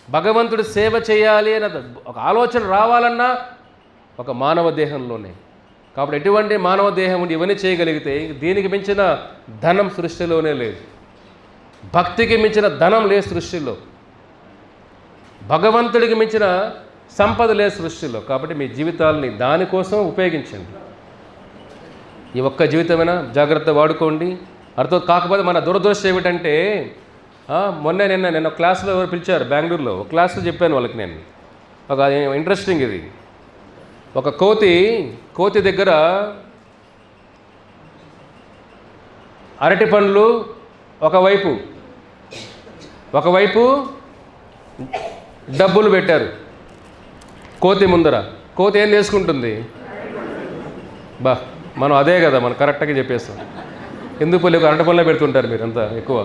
భగవంతుడి సేవ చేయాలి అన్న ఒక ఆలోచన రావాలన్నా ఒక మానవ దేహంలోనే. కాబట్టి ఎటువంటి మానవ దేహం ఉండి ఇవన్నీ చేయగలిగితే దీనికి మించిన ధనం సృష్టిలోనే లేదు. భక్తికి మించిన ధనం లేదు సృష్టిలో. భగవంతుడికి మించిన సంపద లేదు సృష్టిలో. కాబట్టి మీ జీవితాలని దానికోసం ఉపయోగించండి. ఈ ఒక్క జీవితమైనా జాగ్రత్త వాడుకోండి. అర్థం కాకపోతే మన దురదృష్టం ఏమిటంటే నిన్న క్లాస్లో ఎవరు పిలిచారు బెంగళూరులో. ఒక క్లాస్లో చెప్పాను వాళ్ళకి నేను. ఒక ఇంట్రెస్టింగ్ ఇది. ఒక కోతి దగ్గర అరటి పండ్లు ఒకవైపు డబ్బులు పెట్టారు కోతి ముందర. కోతి ఏం చేసుకుంటుంది? మనం అదే కదా, మనం కరెక్ట్గా చెప్పేస్తాం. ఎందుకు పల్లె అరటి పనులే పెడుతుంటారు మీరంతా ఎక్కువ.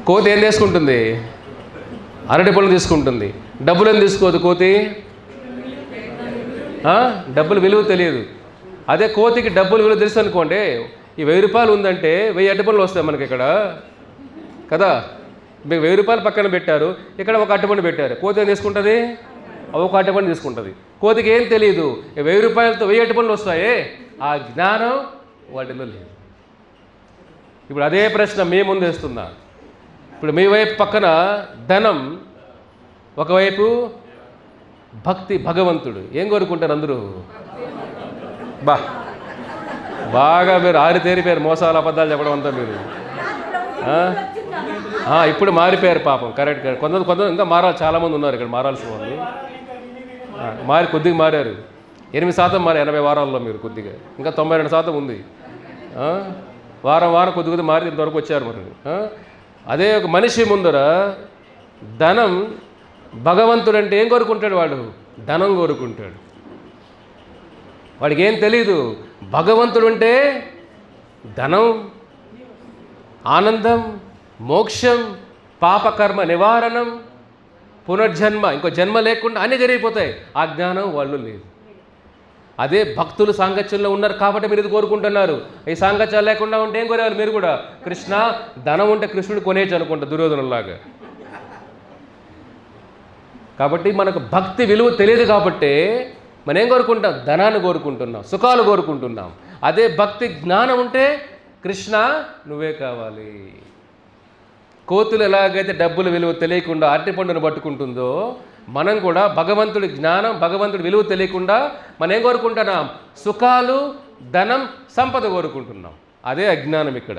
కోతి ఏం తీసుకుంటుంది? అరటి పనులు తీసుకుంటుంది. డబ్బులు ఏం తీసుకోదు కోతి. డబ్బులు విలువ తెలియదు. అదే కోతికి డబ్బులు విలువ తెలుసు అనుకోండి. ఈ 1000 రూపాయలు ఉందంటే 1000 అరటి పనులు వస్తాయి మనకి ఇక్కడ కదా. మీకు 1000 రూపాయలు పక్కన పెట్టారు, ఇక్కడ ఒక అరటిపండు పెట్టారు. కోతి ఏం తీసుకుంటుంది? ఒక అరటిపండు తీసుకుంటుంది. కోతికి ఏం తెలియదు 1000 రూపాయలతో 1000 అరటిపండ్లు వస్తాయే. ఆ జ్ఞానం వాటిలో లేదు. ఇప్పుడు అదే ప్రశ్న మీ ముందు వేస్తున్నా. ఇప్పుడు మీ వైపు పక్కన ధనం, ఒకవైపు భక్తి, భగవంతుడు. ఏం కోరుకుంటారు అందరూ? బాగా మీరు ఆరితేరిపోయారు మోసాలు అబద్ధాలు చెప్పడం అంతా మీరు. ఇప్పుడు మారిపోయారు పాపం. కరెక్ట్. కొందరు ఇంకా మారాలి. చాలామంది ఉన్నారు ఇక్కడ మారాల్సిన వాళ్ళు. కొద్దిగా మారారు. 8% మారారు 80 వారాల్లో. మీరు కొద్దిగా ఇంకా 92% ఉంది. వారం కొద్ది మారి ఇంతవరకు వచ్చారు మరి. అదే ఒక మనిషి ముందర ధనం, భగవంతుడు అంటే ఏం కోరుకుంటాడు? వాడు ధనం కోరుకుంటాడు. వాడికి ఏం తెలీదు భగవంతుడు అంటే ధనం, ఆనందం, మోక్షం, పాపకర్మ నివారణం, పునర్జన్మ, ఇంకో జన్మ లేకుండా అన్నీ జరిగిపోతాయి. ఆ జ్ఞానం వాళ్ళు లేదు. అదే భక్తులు సాంగత్యంలో ఉన్నారు కాబట్టి మీరు ఇది కోరుకుంటున్నారు. ఈ సాంగత్యాలు లేకుండా ఉంటే ఏం కోరేవారు మీరు కూడా? కృష్ణ, ధనం ఉంటే కృష్ణుడు కొనేచ్చు అనుకుంటా దుర్యోధనులాగా. కాబట్టి మనకు భక్తి విలువ తెలియదు కాబట్టి మనం ఏం కోరుకుంటాం? ధనాన్ని కోరుకుంటున్నాం, సుఖాలు కోరుకుంటున్నాం. అదే భక్తి జ్ఞానం ఉంటే కృష్ణ నువ్వే కావాలి. కోతులు ఎలాగైతే డబ్బుల విలువ తెలియకుండా అరటిపండును పట్టుకుంటుందో మనం కూడా భగవంతుడి జ్ఞానం, భగవంతుడి విలువ తెలియకుండా మనం ఏం కోరుకుంటున్నాం? సుఖాలు, ధనం, సంపద కోరుకుంటున్నాం. అదే అజ్ఞానం ఇక్కడ.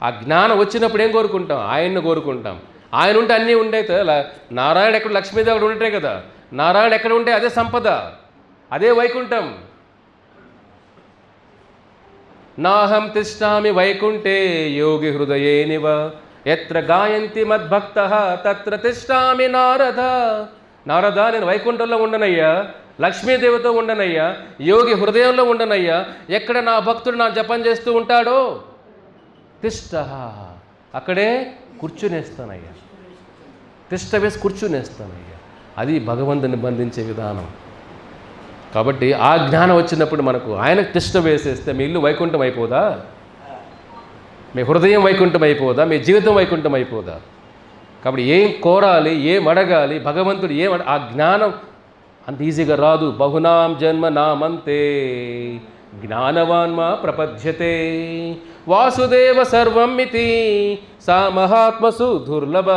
ఆ జ్ఞానం వచ్చినప్పుడు ఏం కోరుకుంటాం? ఆయన్ని కోరుకుంటాం. ఆయన ఉంటే అన్నీ ఉండే కదా. నారాయణ ఎక్కడ, లక్ష్మీదేవుడు ఉంటే కదా. నారాయణ ఎక్కడ ఉంటే అదే సంపద, అదే వైకుంఠం. నాహం తిష్టామి వైకుంఠే యోగి హృదయేనివ ఎత్ర గాయంతి మద్భక్తః తత్ర తిష్టామి నారద. నారద, నేను వైకుంఠంలో ఉండనయ్యా, లక్ష్మీదేవితో ఉండనయ్యా, యోగి హృదయంలో ఉండనయ్యా, ఎక్కడ నా భక్తుడు నా జపం చేస్తూ ఉంటాడో తిష్ట, అక్కడే కూర్చునేస్తానయ్యా, తిష్ట వేసి కూర్చునేస్తానయ్యా. అది భగవంతుని బంధించే విధానం. కాబట్టి ఆ జ్ఞానం వచ్చినప్పుడు మనకు ఆయనకు తిష్ట వేసేస్తే మీ ఇల్లు వైకుంఠం అయిపోదా? మీ హృదయం వైకుంఠం అయిపోదా? మీ జీవితం వైకుంఠం అయిపోదా? కాబట్టి ఏం కోరాలి, ఏం అడగాలి, భగవంతుడు ఆ జ్ఞానం అంత ఈజీగా రాదు. బహునాం జన్మ నామంతే జ్ఞానవాన్మా ప్రపద్యతే వాసుదేవ సర్వం ఇతి సా మహాత్మసు దుర్లభ.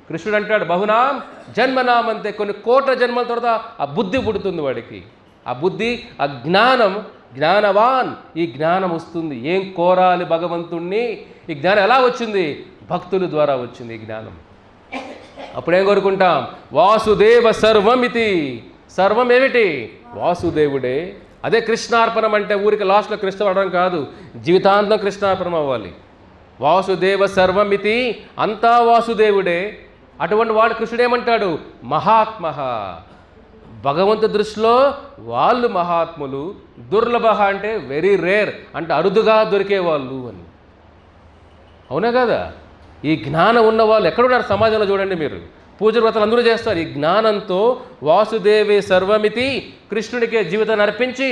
కృష్ణుడు అంటాడు, బహునాం జన్మనామంతే, కొన్ని కోట్ల జన్మల తర్వాత ఆ బుద్ధి పుడుతుంది వాడికి. ఆ బుద్ధి, ఆ జ్ఞానం, జ్ఞానవాన్, ఈ జ్ఞానం వస్తుంది. ఏం కోరాలి భగవంతుణ్ణి, ఈ జ్ఞానం ఎలా వచ్చింది? భక్తుల ద్వారా వచ్చింది ఈ జ్ఞానం. అప్పుడేం కోరుకుంటాం? వాసుదేవ సర్వమితి. సర్వం ఏమిటి? వాసుదేవుడే. అదే కృష్ణార్పణం అంటే ఊరికి లాస్ట్లో కృష్ణ పడడం కాదు, జీవితాంతం కృష్ణార్పణం అవ్వాలి. వాసుదేవ సర్వమితి, అంతా వాసుదేవుడే. అటువంటి వాడు కృష్ణుడు ఏమంటాడు? మహాత్మ. భగవంతు దృష్టిలో వాళ్ళు మహాత్ములు. దుర్లభ అంటే వెరీ రేర్, అంటే అరుదుగా దొరికేవాళ్ళు అని. అవునా కదా? ఈ జ్ఞానం ఉన్న వాళ్ళు ఎక్కడున్నారు సమాజంలో? చూడండి మీరు, పూజ వ్రతాలు అందరూ చేస్తారు. ఈ జ్ఞానంతో వాసుదేవే సర్వమితి, కృష్ణుడికే జీవితాన్ని అర్పించి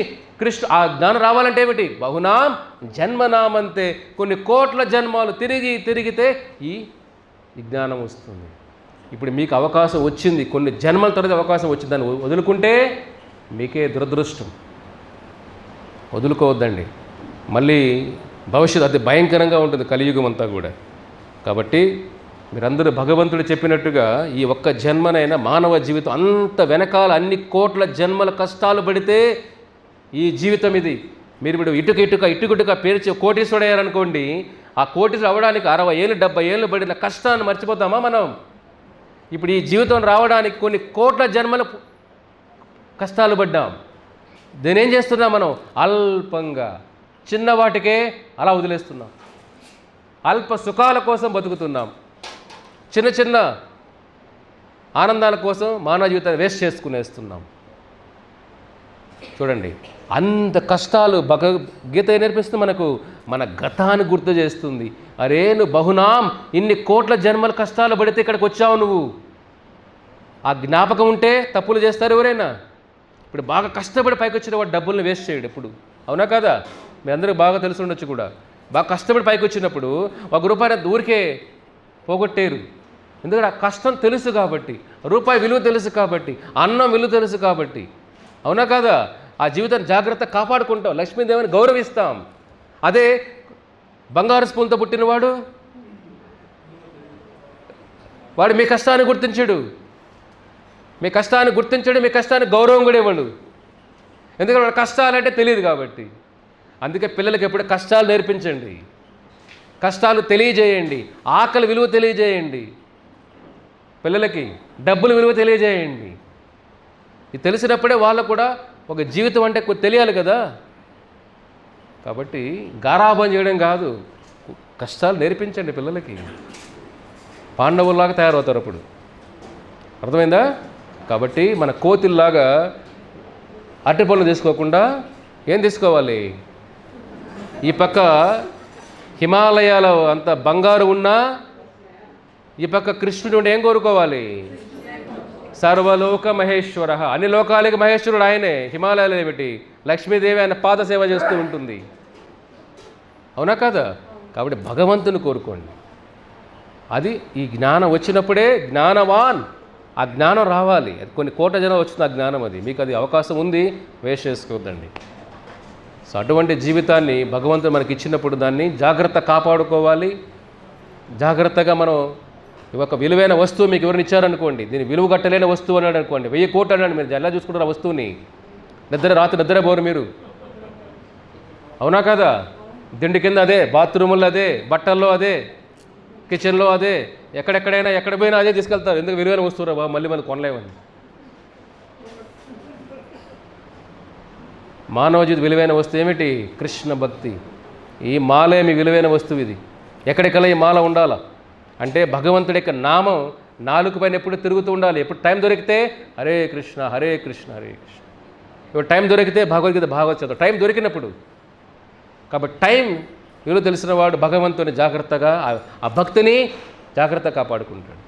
ఆ జ్ఞానం రావాలంటే ఏమిటి? బహునాం జన్మనామంతే, కొన్ని కోట్ల జన్మాలు తిరిగితే ఈ జ్ఞానం వస్తుంది. ఇప్పుడు మీకు అవకాశం వచ్చింది, కొన్ని జన్మల తర్వాత అవకాశం వచ్చింది, దాన్ని వదులుకుంటే మీకే దురదృష్టం. వదులుకోవద్దండి, మళ్ళీ భవిష్యత్తు అది భయంకరంగా ఉంటుంది, కలియుగం అంతా కూడా. కాబట్టి మీరందరూ భగవంతుడు చెప్పినట్టుగా ఈ ఒక్క జన్మనైనా మానవ జీవితం అంత వెనకాల అన్ని కోట్ల జన్మల కష్టాలు పడితే ఈ జీవితం ఇది. మీరు ఇప్పుడు ఇటుక పేర్చి కోటీశ్వరుడు అయ్యారనుకోండి, ఆ కోటీశ్వరుడు అవ్వడానికి 60 ఏళ్ళు 70 ఏళ్ళు పడిన కష్టాన్ని మర్చిపోతామా మనం? ఇప్పుడు ఈ జీవితం రావడానికి కొన్ని కోట్ల జన్మల కష్టాలు పడ్డాం. దీని ఏం చేస్తున్నాం మనం? అల్పంగా చిన్న వాటికే అలా వదిలేస్తున్నాం. అల్ప సుఖాల కోసం బతుకుతున్నాం. చిన్న ఆనందాల కోసం మానవ జీవితాన్ని వేస్ట్ చేసుకునేస్తున్నాం. చూడండి, అంత కష్టాలు భగవద్గీత నేర్పిస్తుంది మనకు. మన గతాన్ని గుర్తు చేస్తుంది. అరే, నువ్వు బహునాం ఇన్ని కోట్ల జన్మల కష్టాలు పడితే ఇక్కడికి వచ్చావు నువ్వు. ఆ జ్ఞాపకం ఉంటే తప్పులు చేస్తారు ఎవరైనా? ఇప్పుడు బాగా కష్టపడి పైకి వచ్చిన వాడు డబ్బుల్ని వేస్ట్ చేయడు ఎప్పుడు. అవునా కదా? మీ అందరికీ బాగా తెలిసి ఉండొచ్చు కూడా. బాగా కష్టపడి పైకి వచ్చినప్పుడు ₹1 ఊరికే పోగొట్టేరు. ఎందుకంటే ఆ కష్టం తెలుసు కాబట్టి, రూపాయి విలువ తెలుసు కాబట్టి, అన్నం విలువ తెలుసు కాబట్టి. అవునా కదా? ఆ జీవితాన్ని జాగ్రత్తగా కాపాడుకుంటాం, లక్ష్మీదేవిని గౌరవిస్తాం. అదే బంగారు స్పూన్తో పుట్టినవాడు, వాడు మీ కష్టాన్ని గుర్తించడు, మీ కష్టాన్ని గౌరవం కూడా ఇవ్వడు. ఎందుకంటే వాడు కష్టాలంటే తెలియదు కాబట్టి. అందుకే పిల్లలకి ఎప్పుడు కష్టాలు నేర్పించండి, కష్టాలు తెలియజేయండి, ఆకలి విలువ తెలియజేయండి, పిల్లలకి డబ్బుల విలువ తెలియజేయండి. ఇది తెలిసినప్పుడే వాళ్ళకు కూడా ఒక జీవితం అంటే తెలియాలి కదా. కాబట్టి గారాబం చేయడం కాదు, కష్టాలు నేర్పించండి పిల్లలకి. పాండవుల్లాగా తయారవుతారు అప్పుడు. అర్థమైందా? కాబట్టి మన కోతిల్లాగా అరటి పళ్ళు తీసుకోకుండా ఏం తీసుకోవాలి? ఈ పక్క హిమాలయాలో అంత బంగారు ఉన్నా ఈ పక్క కృష్ణుడు ఏం కోరుకోవాలి? సర్వలోక మహేశ్వర, అన్ని లోకాలకి మహేశ్వరుడు ఆయనే. హిమాలయాలు ఏమిటి? లక్ష్మీదేవి ఆయన పాద సేవ చేస్తూ ఉంటుంది. అవునా కదా? కాబట్టి భగవంతుని కోరుకోండి. అది ఈ జ్ఞానం వచ్చినప్పుడే జ్ఞానవాన్, ఆ జ్ఞానం రావాలి. అది కొన్ని కోట్ల జనం వచ్చిన ఆ జ్ఞానం, అది మీకు అది అవకాశం ఉంది, వేస్ట్ చేసుకోవద్దండి. సో అటువంటి జీవితాన్ని భగవంతుడు మనకి ఇచ్చినప్పుడు దాన్ని జాగ్రత్త కాపాడుకోవాలి. జాగ్రత్తగా మనం ఒక విలువైన వస్తువు మీకు ఎవరిని ఇచ్చారనుకోండి, దీన్ని విలువ కట్టలేని వస్తువు అన్నాడు అనుకోండి, 1000 కోట్లు అన్నాడు, మీరు ఎలా చూసుకుంటారు ఆ వస్తువుని? రాత్రి నిద్రపోరు మీరు. అవునా కదా? దిండి కింద అదే, బాత్రూముల్లో అదే, బట్టల్లో అదే, కిచెన్లో అదే, ఎక్కడెక్కడైనా ఎక్కడ పోయినా అదే తీసుకెళ్తారు. ఎందుకు? విలువైన వస్తువురా బాబు, మళ్ళీ మనం కొనలేమని. మానవ జీవిత విలువైన వస్తువు ఏమిటి? కృష్ణ భక్తి. ఈ మాలే మీ విలువైన వస్తువు. ఇది ఎక్కడికల్లా ఈ మాల ఉండాలా అంటే భగవంతుడి యొక్క నామం నాలుగు పైన ఎప్పుడు తిరుగుతూ ఉండాలి. ఎప్పుడు టైం దొరికితే హరే కృష్ణ హరే కృష్ణ హరే కృష్ణ. ఇప్పుడు టైం దొరికితే భగవద్గీత భాగవత టైం దొరికినప్పుడు. కాబట్టి టైం విలువ తెలిసిన వాడు భగవంతుని జాగ్రత్తగా ఆ భక్తిని జాగ్రత్తగా కాపాడుకుంటాడు.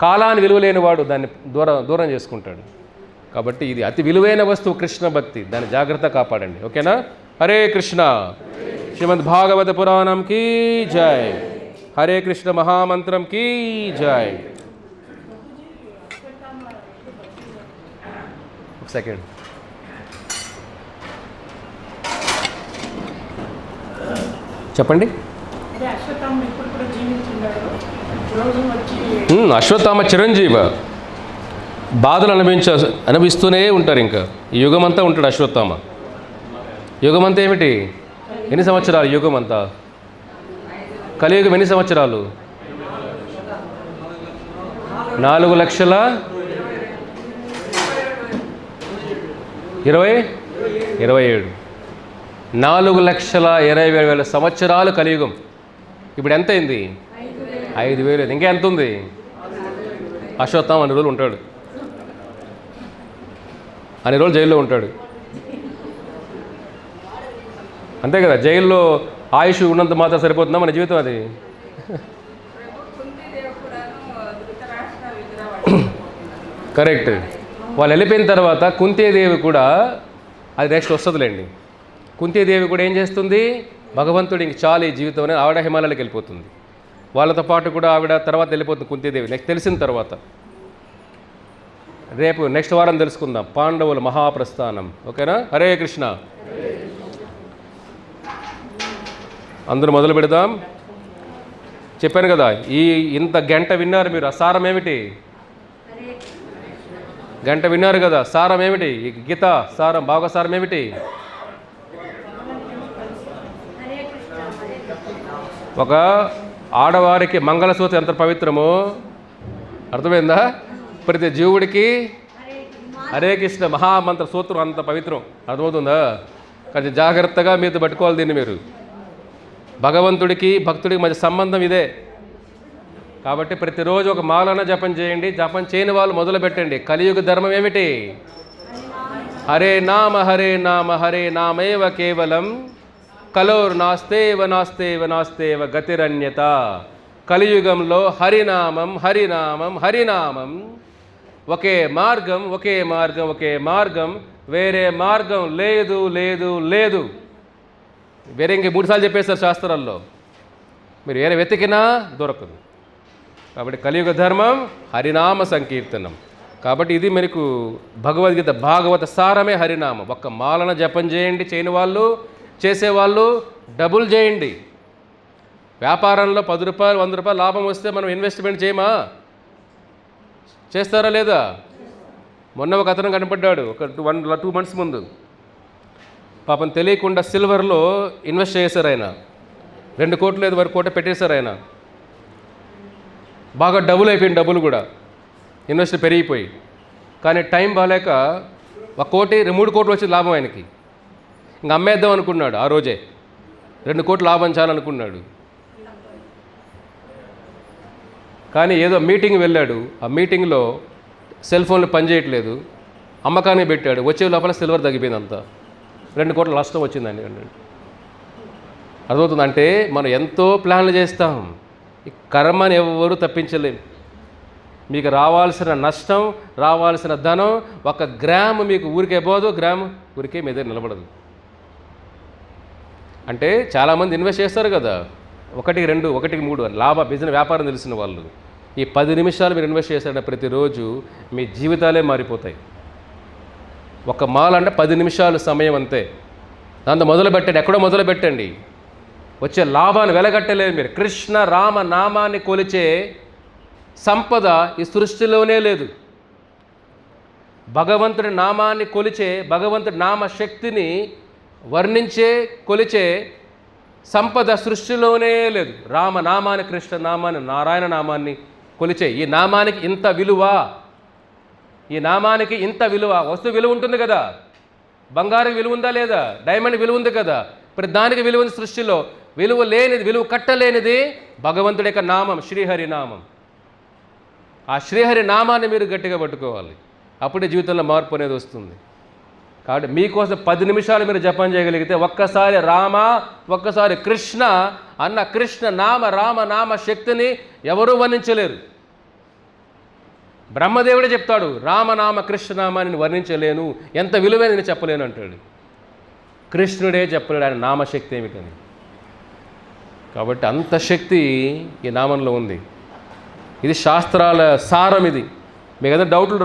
కాలాన్ని విలువ లేనివాడు దాన్ని దూరం చేసుకుంటాడు. కాబట్టి ఇది అతి విలువైన వస్తువు కృష్ణ భక్తి, దాన్ని జాగ్రత్తగా కాపాడండి. ఓకేనా? హరే కృష్ణ. శ్రీమద్ భాగవత పురాణం కీ జై. హరే కృష్ణ మహామంత్రం కీ జై. సెకండ్ చెప్పండి. అశ్వత్థామ చిరంజీవ. బాధలు అనుభవిస్తూనే ఉంటారు. ఇంకా ఈ యుగం అంతా ఉంటాడు అశ్వత్థామ. యుగం అంతా ఏమిటి? ఎన్ని సంవత్సరాలు యుగం అంతా? కలియుగం ఎన్ని సంవత్సరాలు? 4,27,000 4,27,000 సంవత్సరాలు కలియుగం. ఇప్పుడు ఎంత అయింది? 5,000. ఇంకా ఎంత ఉంది? అశ్వత్థామ అన్ని రోజులు ఉంటాడు, అన్ని రోజులు జైల్లో ఉంటాడు. అంతే కదా, జైల్లో ఆయుష్ ఉన్నంత మాత్రం సరిపోతుందా మన జీవితం? అది కరెక్ట్. వాళ్ళు వెళ్ళిపోయిన తర్వాత కుంతీదేవి కూడా, అది నెక్స్ట్ వస్తుందిలేండి. కుంతీదేవి కూడా ఏం చేస్తుంది? భగవంతుడు ఇంక చాలు ఈ జీవితం అని ఆవిడ హిమాలయాలకు వెళ్ళిపోతుంది. వాళ్ళతో పాటు కూడా ఆవిడ తర్వాత వెళ్ళిపోతుంది కుంతీదేవి. నెక్స్ట్ తెలిసిన తర్వాత రేపు నెక్స్ట్ వారం తెలుసుకుందాం పాండవుల మహాప్రస్థానం. ఓకేనా? హరే కృష్ణ. అందరూ మొదలు పెడదాం. చెప్పాను కదా, ఇంత గంట విన్నారు మీరు. ఆ సారం ఏమిటి? గంట విన్నారు కదా, సారం ఏమిటి? ఈ గీత సారం, భాగవసారం ఏమిటి? ఒక ఆడవారికి మంగళసూత్రం ఎంత పవిత్రమో అర్థమైందా? ప్రతి జీవుడికి హరే కృష్ణ మహామంత్ర సూత్రం అంత పవిత్రం. అర్థమవుతుందా? కానీ జాగ్రత్తగా మీతో పట్టుకోవాలి దీన్ని. మీరు భగవంతుడికి భక్తుడికి మధ్య సంబంధం ఇదే. కాబట్టి ప్రతిరోజు ఒక మాలన జపం చేయండి. జపం చేయని వాళ్ళు మొదలు పెట్టండి. కలియుగ ధర్మం ఏమిటి? హరే నామ హరే నామ హరే నామేవ కేవలం కలోర్ నాస్తేవ నాస్తేవ నాస్తేవ గతిరన్యత. కలియుగంలో హరినామం హరినామం హరినామం. ఒకే మార్గం ఒకే మార్గం ఒకే మార్గం, వేరే మార్గం లేదు లేదు లేదు. వేరే ఇంక 3 సార్లు చెప్పేస్తారు శాస్త్రాల్లో. మీరు వేరే వెతికినా దొరకదు. కాబట్టి కలియుగ ధర్మం హరినామ సంకీర్తనం. కాబట్టి ఇది మనకు భగవద్గీత భాగవత సారమే హరినామం. ఒక్క మాలన జపం చేయండి. చేయని వాళ్ళు, చేసేవాళ్ళు డబుల్ చేయండి. వ్యాపారంలో 10 రూపాయలు 100 రూపాయలు లాభం వస్తే మనం ఇన్వెస్ట్మెంట్ చేయమా? చేస్తారా లేదా? మొన్న ఒక అతను కనపడ్డాడు ఒక 2 మంత్స్ ముందు. పాపం తెలియకుండా సిల్వర్లో ఇన్వెస్ట్ చేశారు ఆయన. 2 కోట్లు ఏదో వరకు కోట పెట్టేశారు ఆయన. బాగా డబుల్ అయిపోయింది, డబ్బులు కూడా ఇన్వెస్ట్ పెరిగిపోయి. కానీ టైం బాగాలేక 1 కోటి 3 కోట్లు వచ్చింది లాభం ఆయనకి. ఇంక అమ్మేద్దాం అనుకున్నాడు. ఆ రోజే 2 కోట్లు లాభం చాలనుకున్నాడు. కానీ ఏదో మీటింగ్ వెళ్ళాడు. ఆ మీటింగ్లో సెల్ ఫోన్లు పనిచేయట్లేదు. అమ్మకానికి పెట్టాడు. వచ్చే లోపల సిల్వర్ తగ్గిపోయింది అంతా. 2 కోట్ల నష్టం వచ్చిందండి. అర్థమవుతుంది? అంటే మనం ఎంతో ప్లాన్లు చేస్తాం. ఈ కర్మని ఎవరు తప్పించలేము. మీకు రావాల్సిన నష్టం, రావాల్సిన ధనం 1 గ్రాము మీకు ఊరికే పోదు, గ్రాము ఊరికే మీ దగ్గర నిలబడదు. అంటే చాలామంది ఇన్వెస్ట్ చేస్తారు కదా, 1, 2, 1, 3 లాభ బిజినెస్ వ్యాపారం తెలిసిన వాళ్ళు. ఈ 10 నిమిషాలు మీరు ఇన్వెస్ట్ చేశారంటే ప్రతిరోజు మీ జీవితాలే మారిపోతాయి. ఒక మాల అంటే 10 నిమిషాలు సమయం అంతే. దాంతో మొదలు పెట్టండి. ఎక్కడో మొదలు పెట్టండి. వచ్చే లాభాన్ని వెలగట్టలేదు మీరు. కృష్ణ రామ నామాన్ని కొలిచే సంపద ఈ సృష్టిలోనే లేదు. భగవంతుడి నామాన్ని కొలిచే, భగవంతుడి నామ శక్తిని వర్ణించే, కొలిచే సంపద సృష్టిలోనే లేదు. రామనామాన్ని, కృష్ణ నామాన్ని, నారాయణ నామాన్ని కొలిచే ఈ నామానికి ఇంత విలువ, ఈ నామానికి ఇంత విలువ. వస్తువు విలువ ఉంటుంది కదా, బంగారం విలువ ఉందా లేదా? డైమండ్ విలువ ఉంది కదా. ప్రతి దానికి విలువ ఉంది సృష్టిలో. విలువ లేనిది, విలువ కట్టలేనిది భగవంతుడి యొక్క నామం, శ్రీహరి నామం. ఆ శ్రీహరి నామాన్ని మీరు గట్టిగా పట్టుకోవాలి. అప్పుడే జీవితంలో మార్పు అనేది వస్తుంది. కాబట్టి మీకోసం 10 నిమిషాలు మీరు జపం చేయగలిగితే, ఒక్కసారి రామ, ఒక్కసారి కృష్ణ అన్న కృష్ణ నామ, రామనామ శక్తిని ఎవరూ వర్ణించలేరు. బ్రహ్మదేవుడే చెప్తాడు, రామనామ కృష్ణనామాన్ని వర్ణించలేను, ఎంత విలువైన నేను చెప్పలేను అంటాడు. కృష్ణుడే చెప్పలేడు ఆయన నామశక్తి ఏమిటని. కాబట్టి అంత శక్తి ఈ నామంలో ఉంది. ఇది శాస్త్రాల సారం. ఇది మీకు ఏదైనా డౌట్లు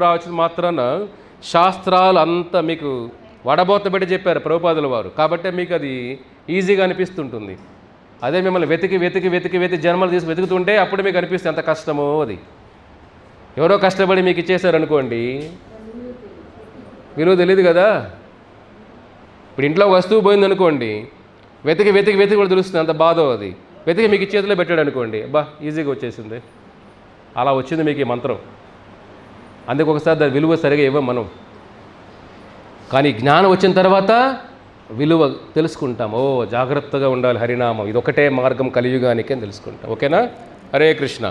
రావచ్చు మాత్రాన శాస్త్రాలు అంతా మీకు వడబోత పెట్టి చెప్పారు ప్రభుపాదుల వారు. కాబట్టి మీకు అది ఈజీగా అనిపిస్తుంటుంది. అదే మిమ్మల్ని వెతికి జన్మలు తీసి వెతుకుతుంటే అప్పుడు మీకు అనిపిస్తుంది ఎంత కష్టమో అది. ఎవరో కష్టపడి మీకు ఇచ్చేసారనుకోండి, విలువ తెలియదు కదా. ఇప్పుడు ఇంట్లో వస్తువు పోయిందనుకోండి, వెతికి కూడా తెలుస్తుంది అంత బాధో అది. వెతికి మీకు చేతిలో పెట్టాడు అనుకోండి, అబ్బా ఈజీగా వచ్చేసింది. అలా వచ్చింది మీకు ఈ మంత్రం. అందుకు ఒకసారి దాని విలువ సరిగా ఇవ్వం మనం. కానీ జ్ఞానం వచ్చిన తర్వాత విలువ తెలుసుకుంటాం. ఓ జాగ్రత్తగా ఉండాలి హరినామం, ఇదొకటే మార్గం కలియుగానికి అని తెలుసుకుంటాం. ఓకేనా? హరే కృష్ణ.